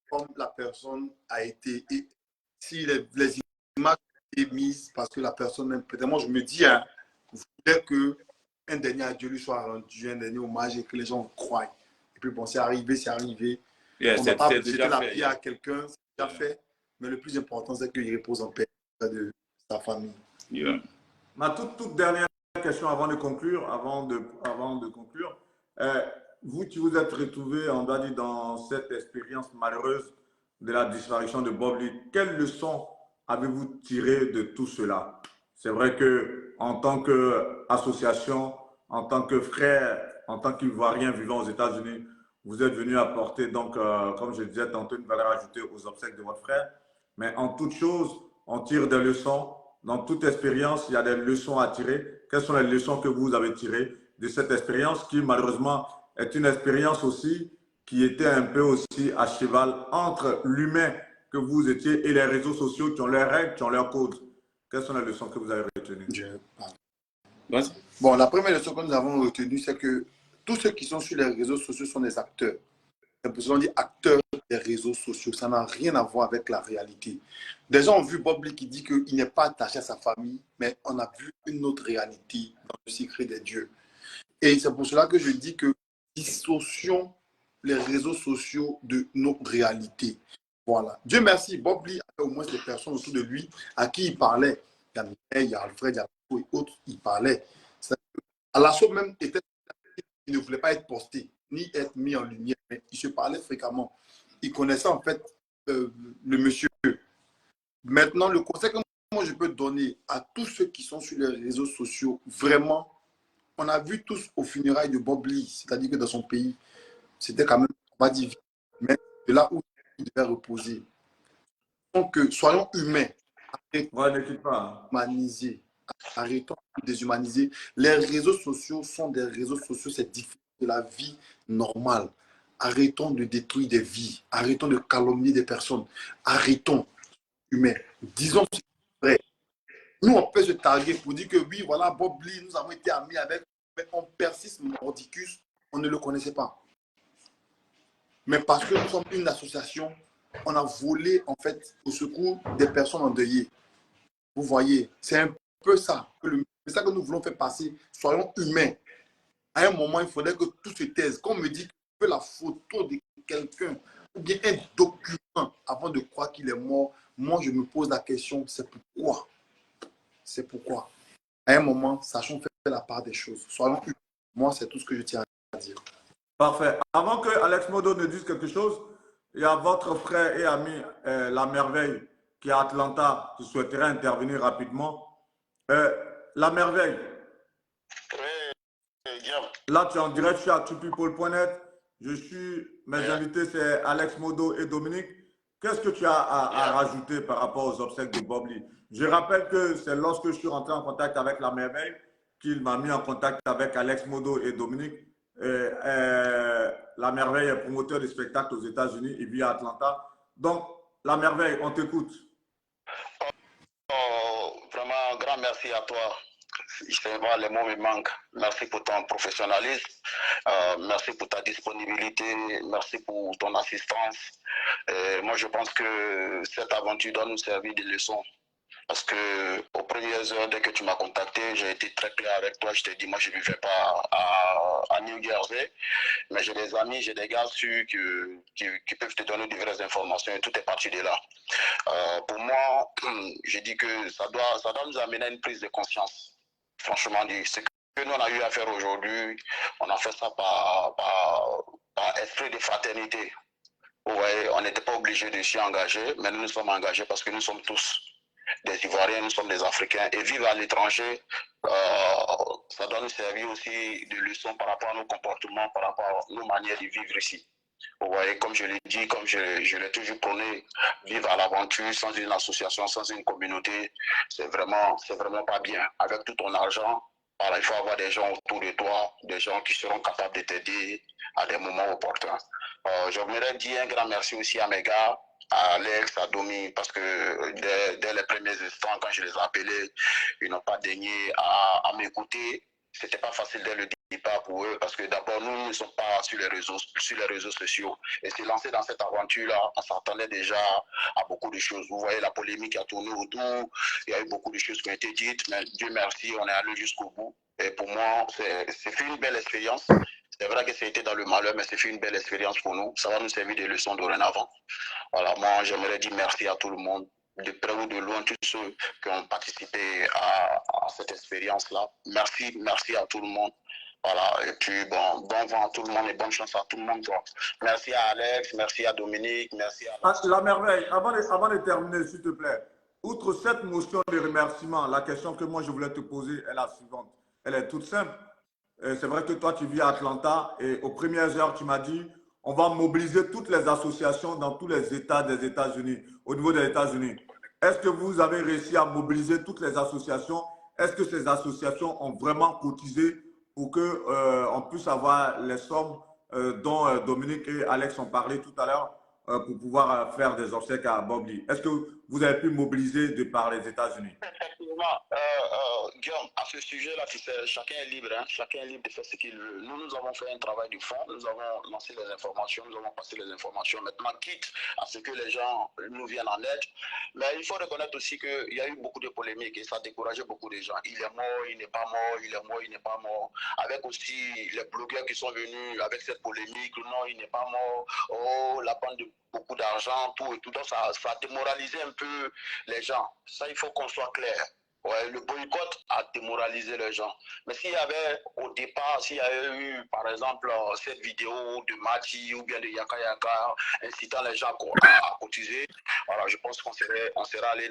comme la personne a été. Et si les images ont été mises parce que la personne, peut-être moi je me dis, hein, vous voulez qu'un dernier adieu lui soit rendu, un dernier hommage et que les gens croient. Et puis bon, c'est arrivé, c'est arrivé. Yeah, on ne va pas jeter la fait, pierre à quelqu'un, c'est déjà fait. Mais le plus important, c'est qu'il repose en paix de sa famille. Yeah. Ma toute dernière question avant de conclure. Vous qui vous êtes retrouvé, on doit dire, dans cette expérience malheureuse de la disparition de Bob Lee, quelle leçon avez-vous tiré de tout cela? C'est vrai que en tant qu'association, en tant que frère, en tant qu'Ivoirien vivant aux États-Unis, vous êtes venu apporter, donc, comme je disais tantôt, une valeur ajoutée aux obsèques de votre frère. Mais en toute chose, on tire des leçons. Dans toute expérience, il y a des leçons à tirer. Quelles sont les leçons que vous avez tirées de cette expérience qui, malheureusement, est une expérience aussi qui était un peu aussi à cheval entre l'humain que vous étiez et les réseaux sociaux qui ont leurs règles, qui ont leurs codes. Quelles sont les leçons que vous avez retenues? Bon, la première leçon que nous avons retenue, c'est que tous ceux qui sont sur les réseaux sociaux sont des acteurs. C'est pour ça qu'on dit acteurs des réseaux sociaux. Ça n'a rien à voir avec la réalité. Des gens ont vu Bob Lee qui dit qu'il n'est pas attaché à sa famille, mais on a vu une autre réalité dans le secret des dieux. Et c'est pour cela que je dis que dissocions les réseaux sociaux de nos réalités. Voilà. Dieu merci, Bob Lee avait au moins des personnes autour de lui à qui il parlait. Il y a Mireille, il y a Alfred, il y a et autres, il parlait. Alasso même était, il ne voulait pas être posté, ni être mis en lumière, mais il se parlait fréquemment. Il connaissait en fait le monsieur. Maintenant, le conseil que moi je peux donner à tous ceux qui sont sur les réseaux sociaux, vraiment, on a vu tous au funérailles de Bob Lee, c'est-à-dire que dans son pays, c'était quand même, on va dire, mais de là où il devait reposer. Donc, soyons humains. Arrêtons de déshumaniser. Les réseaux sociaux sont des réseaux sociaux, c'est différent de la vie normale. Arrêtons de détruire des vies. Arrêtons de calomnier des personnes. Arrêtons, humains. Disons ce qui est vrai. Nous, on peut se targuer pour dire que oui, voilà, Bob Lee, nous avons été amis avec, mais on persiste mordicus, on ne le connaissait pas. Mais parce que nous sommes une association, on a volé, en fait, au secours des personnes endeuillées. Vous voyez, c'est un peu ça. C'est ça que nous voulons faire passer. Soyons humains. À un moment, il faudrait que tout se taise. Quand on me dit que la photo de quelqu'un ou bien un document avant de croire qu'il est mort, moi, je me pose la question, c'est pourquoi? C'est pourquoi? À un moment, sachons faire la part des choses. Soyons humains. Moi, c'est tout ce que je tiens à dire. Parfait. Avant que Alex Modo ne dise quelque chose, il y a votre frère et ami La Merveille qui est à Atlanta, qui souhaiterait intervenir rapidement. La merveille. Oui, Guillaume. Là, tu es en direct, je suis à tupeople.net. Mes invités, c'est Alex Modo et Dominique. Qu'est-ce que tu as à rajouter par rapport aux obsèques de Bob Lee? Je rappelle que c'est lorsque je suis rentré en contact avec la merveille qu'il m'a mis en contact avec Alex Modo et Dominique. La merveille est promoteur de spectacles aux États-Unis, il vit à Atlanta. Donc, la merveille, on t'écoute. Vraiment, grand merci à toi. Les mots me manquent. Merci pour ton professionnalisme, merci pour ta disponibilité, merci pour ton assistance. Moi, je pense que cette aventure doit nous servir de leçon. Parce que aux premières heures, dès que tu m'as contacté, j'ai été très clair avec toi. Je t'ai dit, moi, je ne vivais pas à New Jersey, mais j'ai des amis, j'ai des gars sûrs qui peuvent te donner de vraies informations et tout est parti de là. Pour moi, je dis que ça doit nous amener à une prise de conscience. Franchement, ce que nous on a eu à faire aujourd'hui, on a fait ça par esprit de fraternité. Ouais, on n'était pas obligé de s'y engager, mais nous nous sommes engagés parce que nous sommes tous des Ivoiriens, nous sommes des Africains. Et vivre à l'étranger, ça doit nous servir aussi de leçon par rapport à nos comportements, par rapport à nos manières de vivre ici. Vous voyez, comme je l'ai dit, comme je l'ai toujours prôné, vivre à l'aventure sans une association, sans une communauté, c'est vraiment pas bien. Avec tout ton argent, alors, il faut avoir des gens autour de toi, des gens qui seront capables de t'aider à des moments opportuns. J'aimerais dire un grand merci aussi à mes gars, à Alex, à Domi, parce que dès les premiers instants, quand je les ai appelés, ils n'ont pas daigné à m'écouter. C'était pas facile dès le départ pour eux, parce que d'abord, nous ne sommes pas sur les réseaux sociaux. Et se lancer dans cette aventure-là, on s'attendait déjà à beaucoup de choses. Vous voyez la polémique qui a tourné autour, il y a eu beaucoup de choses qui ont été dites, mais Dieu merci, on est allé jusqu'au bout. Et pour moi, c'est fait une belle expérience. C'est vrai que c'était dans le malheur, mais c'est fait une belle expérience pour nous. Ça va nous servir de leçons dorénavant. Voilà, moi, j'aimerais dire merci à tout le monde, de près ou de loin, tous ceux qui ont participé à cette expérience-là. Merci à tout le monde. Voilà, et puis bon vent à tout le monde et bonne chance à tout le monde. Merci à Alex, merci à Dominique, merci à... La merveille, avant de terminer, s'il te plaît, outre cette motion de remerciement, la question que moi je voulais te poser est la suivante. Elle est toute simple. C'est vrai que toi, tu vis à Atlanta et aux premières heures, tu m'as dit, on va mobiliser toutes les associations dans tous les États des États-Unis, au niveau des États-Unis. Est-ce que vous avez réussi à mobiliser toutes les associations? Est-ce que ces associations ont vraiment cotisé pour qu'on puisse avoir les sommes dont Dominique et Alex ont parlé tout à l'heure pour pouvoir faire des obsèques à Bob Lee? Est-ce que vous avez pu mobiliser de par les États-Unis? Effectivement, Guillaume, à ce sujet-là, tu sais, chacun est libre, hein? Chacun est libre de faire ce qu'il veut. Nous avons fait un travail de fond, nous avons lancé les informations, nous avons passé les informations. Maintenant, quitte à ce que les gens nous viennent en aide. Mais il faut reconnaître aussi qu'il y a eu beaucoup de polémiques et ça a découragé beaucoup de gens. Il est mort, il n'est pas mort, il est mort, il n'est pas mort. Avec aussi les blogueurs qui sont venus avec cette polémique, non, il n'est pas mort, oh, la bande de beaucoup d'argent, tout et tout. Donc, ça a démoralisé un peu les gens. Ça, il faut qu'on soit clair. Ouais, le boycott a démoralisé les gens. Mais s'il y avait au départ, s'il y avait eu, par exemple, cette vidéo de Mati ou bien de Yaka Yaka incitant les gens à cotiser, voilà, je pense qu'on serait allé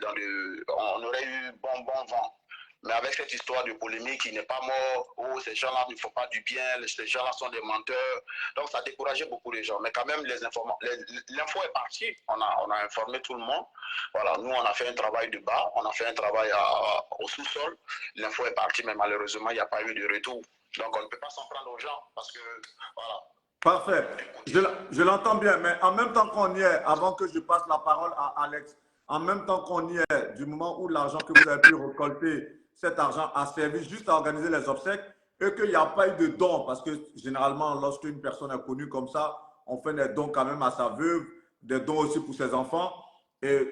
on aurait eu bon vent. Mais avec cette histoire de polémique, il n'est pas mort, oh, ces gens-là ne font pas du bien, ces gens-là sont des menteurs. Donc ça a découragé beaucoup de gens. Mais quand même, l'info est partie, on a informé tout le monde. Voilà, nous, on a fait un travail de bas, on a fait un travail au sous-sol. L'info est partie, mais malheureusement, il n'y a pas eu de retour. Donc on ne peut pas s'en prendre aux gens parce que, voilà. Parfait. Je l'entends bien, mais en même temps qu'on y est, avant que je passe la parole à Alex, en même temps qu'on y est, du moment où l'argent que vous avez pu récolter, cet argent a servi juste à organiser les obsèques et qu'il n'y a pas eu de dons, parce que généralement, lorsqu'une personne est connue comme ça, on fait des dons quand même à sa veuve, des dons aussi pour ses enfants. Et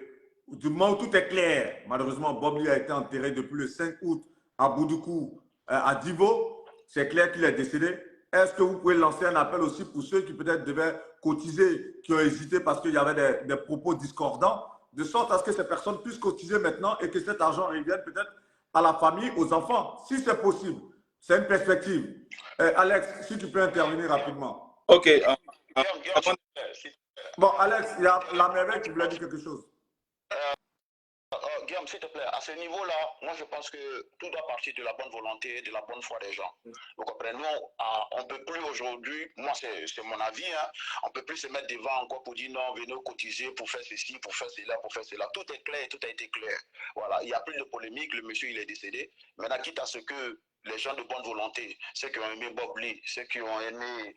du moment où tout est clair, malheureusement, Bob Lee a été enterré depuis le 5 août à Boudoukou, à Divo. C'est clair qu'il est décédé. Est-ce que vous pouvez lancer un appel aussi pour ceux qui peut-être devaient cotiser, qui ont hésité parce qu'il y avait des propos discordants, de sorte à ce que ces personnes puissent cotiser maintenant et que cet argent revienne peut-être à la famille, aux enfants, si c'est possible. C'est une perspective. Alex, si tu peux intervenir rapidement. Ok. Bon, Alex, il y a la merveille qui voulait dire quelque chose. Guillaume, s'il te plaît, à ce niveau-là, moi je pense que tout doit partir de la bonne volonté et de la bonne foi des gens. Vous comprenez? Nous, on ne peut plus aujourd'hui, moi c'est mon avis, hein, on ne peut plus se mettre devant encore pour dire non, venez cotiser pour faire ceci, pour faire cela, pour faire cela. Tout est clair, tout a été clair. Voilà, il n'y a plus de polémique, le monsieur il est décédé. Maintenant, quitte à ce que les gens de bonne volonté, ceux qui ont aimé Bob Lee, ceux qui ont aimé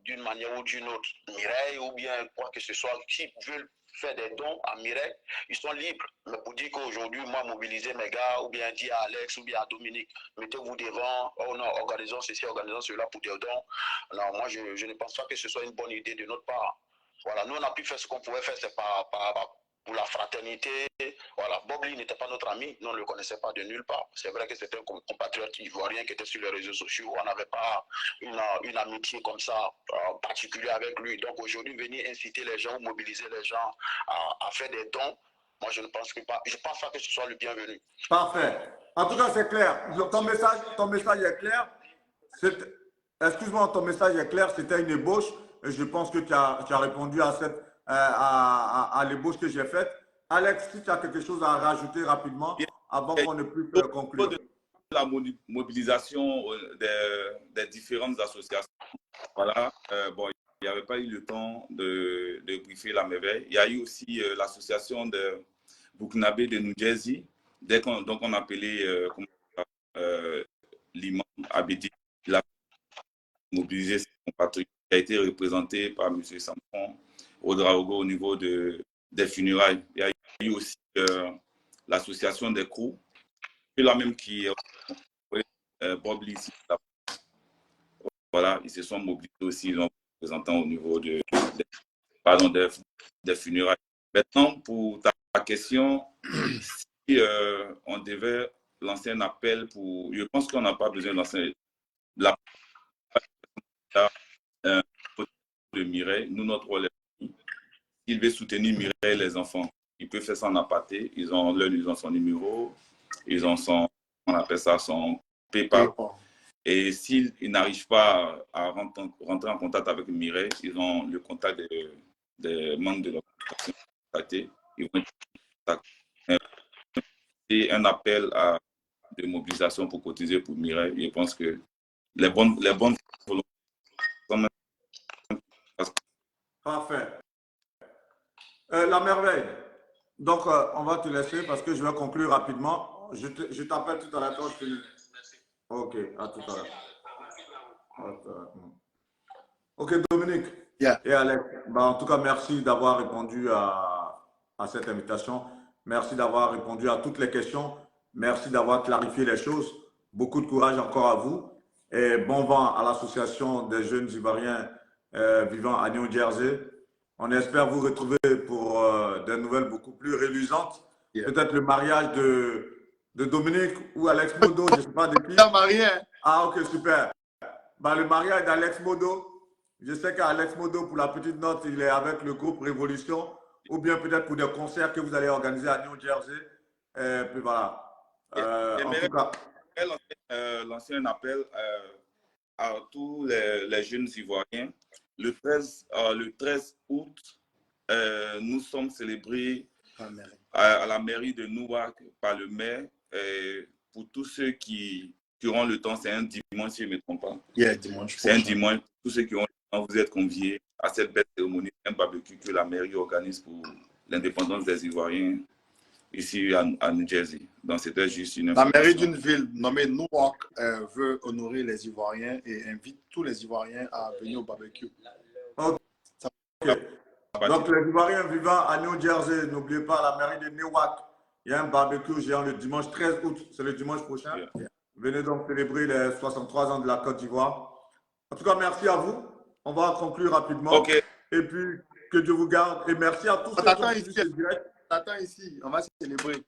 d'une manière ou d'une autre Mireille ou bien quoi que ce soit, qui veulent faire des dons à Mireille, ils sont libres. Mais pour dire qu'aujourd'hui, moi, mobiliser mes gars, ou bien dire à Alex, ou bien à Dominique, mettez-vous devant, oh non, organisons ceci, organisons cela pour des dons. Non, moi, je ne pense pas que ce soit une bonne idée de notre part. Voilà, nous, on a pu faire ce qu'on pouvait faire, c'est pour la fraternité. Voilà, Bob Lee n'était pas notre ami, nous on ne le connaissait pas de nulle part. C'est vrai que c'était un compatriote ivoirien qui était sur les réseaux sociaux, on n'avait pas une amitié comme ça particulière avec lui. Donc aujourd'hui, venir inciter les gens, mobiliser les gens à faire des dons, moi je ne pense pas, je pense pas que ce soit le bienvenu. Parfait. En tout cas, c'est clair. Ton message est clair. Excuse-moi, ton message est clair. C'était une ébauche. Et je pense que tu as répondu à l'ébauche que j'ai faite. Alex, si tu as quelque chose à rajouter rapidement avant qu'on ne puisse conclure. La mobilisation des différentes associations. Voilà. Bon, il n'y avait pas eu le temps de briefer la merveille. Il y a eu aussi l'association de Burkinabé de New Jersey. Donc, on appelait l'imam Abedi. Il a mobilisé ses compatriotes. Il a été représenté par M. Samson Ouedraogo au niveau des funérailles. Il y a eu aussi l'association des crews. C'est la même qui Bob Lee ici. Voilà, ils se sont mobilisés aussi, ils ont représenté au niveau des funérailles. Maintenant, pour ta question, si on devait lancer un appel pour... Je pense qu'on n'a pas besoin de lancer l'appel de Mireille. Nous, notre rôle est... S'il veut soutenir Mireille, les enfants, il peut faire ça en aparté. Ils ont son numéro, ils ont on appelle ça son PayPal. Et s'ils n'arrivent pas à rentrer en contact avec Mireille, ils ont le contact des membres de l'organisation. Ils vont contacter un appel de mobilisation pour cotiser pour Mireille. Je pense que les bonnes volontés sont même... Parfait. La merveille. Donc, on va te laisser parce que je vais conclure rapidement. Je t'appelle tout à l'heure. Ok, à tout à l'heure. Ok, Dominique et Alex. En tout cas, merci d'avoir répondu à cette invitation. Merci d'avoir répondu à toutes les questions. Merci d'avoir clarifié les choses. Beaucoup de courage encore à vous. Et bon vent à l'association des jeunes Ivoiriens vivant à New Jersey. On espère vous retrouver pour des nouvelles beaucoup plus reluisantes. Peut-être le mariage de Dominique ou Alex Modo, je ne sais pas de qui. Ah, ok, super. Le mariage d'Alex Modo, je sais qu'Alex Modo, pour la petite note, il est avec le groupe Révolution, ou bien peut-être pour des concerts que vous allez organiser à New Jersey. Et puis voilà. En tout cas, lancer un appel à tous les jeunes Ivoiriens. Le 13 août, nous sommes célébrés à la mairie de Newark par le maire. Pour tous ceux qui auront le temps, c'est un dimanche, si je ne me trompe pas. C'est un dimanche. Tous ceux qui auront le temps, vous êtes conviés à cette belle cérémonie, un barbecue que la mairie organise pour l'indépendance des Ivoiriens ici à New Jersey. Donc, c'était juste une information. La mairie d'une ville nommée Newark veut honorer les Ivoiriens et invite tous les Ivoiriens à venir au barbecue. Okay. Donc, les Ivoiriens vivant à New Jersey, n'oubliez pas la mairie de Newark. Il y a un barbecue géant le dimanche 13 août. C'est le dimanche prochain. Venez donc célébrer les 63 ans de la Côte d'Ivoire. En tout cas, merci à vous. On va conclure rapidement. Et puis, que Dieu vous garde. Et merci à tous ceux qui ont suivi ce direct. T'attends ici, on va célébrer.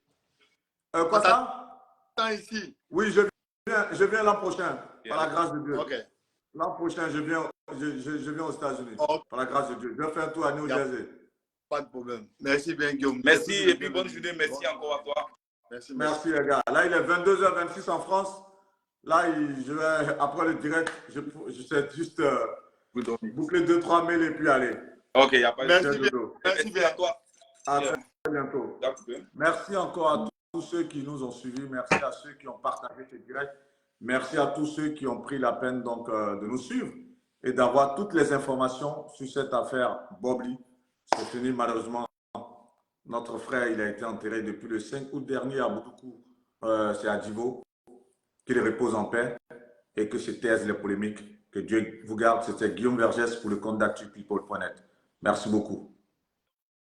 Quoi ça? T'attends ici. Oui, je viens l'an prochain, par la grâce de Dieu. L'an prochain, je viens aux États-Unis, par la grâce de Dieu. Je vais faire un tour à New Jersey. Pas de problème. Merci bien, Guillaume. Merci et puis bonne journée. Merci encore à toi. Merci les gars. Là, il est 22h26 en France. Là, je vais, après le direct, je sais juste boucler 2-3 mails et puis aller. Ok, il n'y a pas de Merci bien. Merci à toi. très bientôt. D'accord. Merci encore à tous ceux qui nous ont suivis. Merci à ceux qui ont partagé ce direct. Merci à tous ceux qui ont pris la peine donc, de nous suivre et d'avoir toutes les informations sur cette affaire Bobli. C'est fini malheureusement. Notre frère, il a été enterré depuis le 5 août dernier à Boutoukou. C'est à Djivo. Qu'il repose en paix et que se taisent les polémiques. Que Dieu vous garde. C'était Guillaume Vergès pour le compte d'actupeople.net. Merci beaucoup.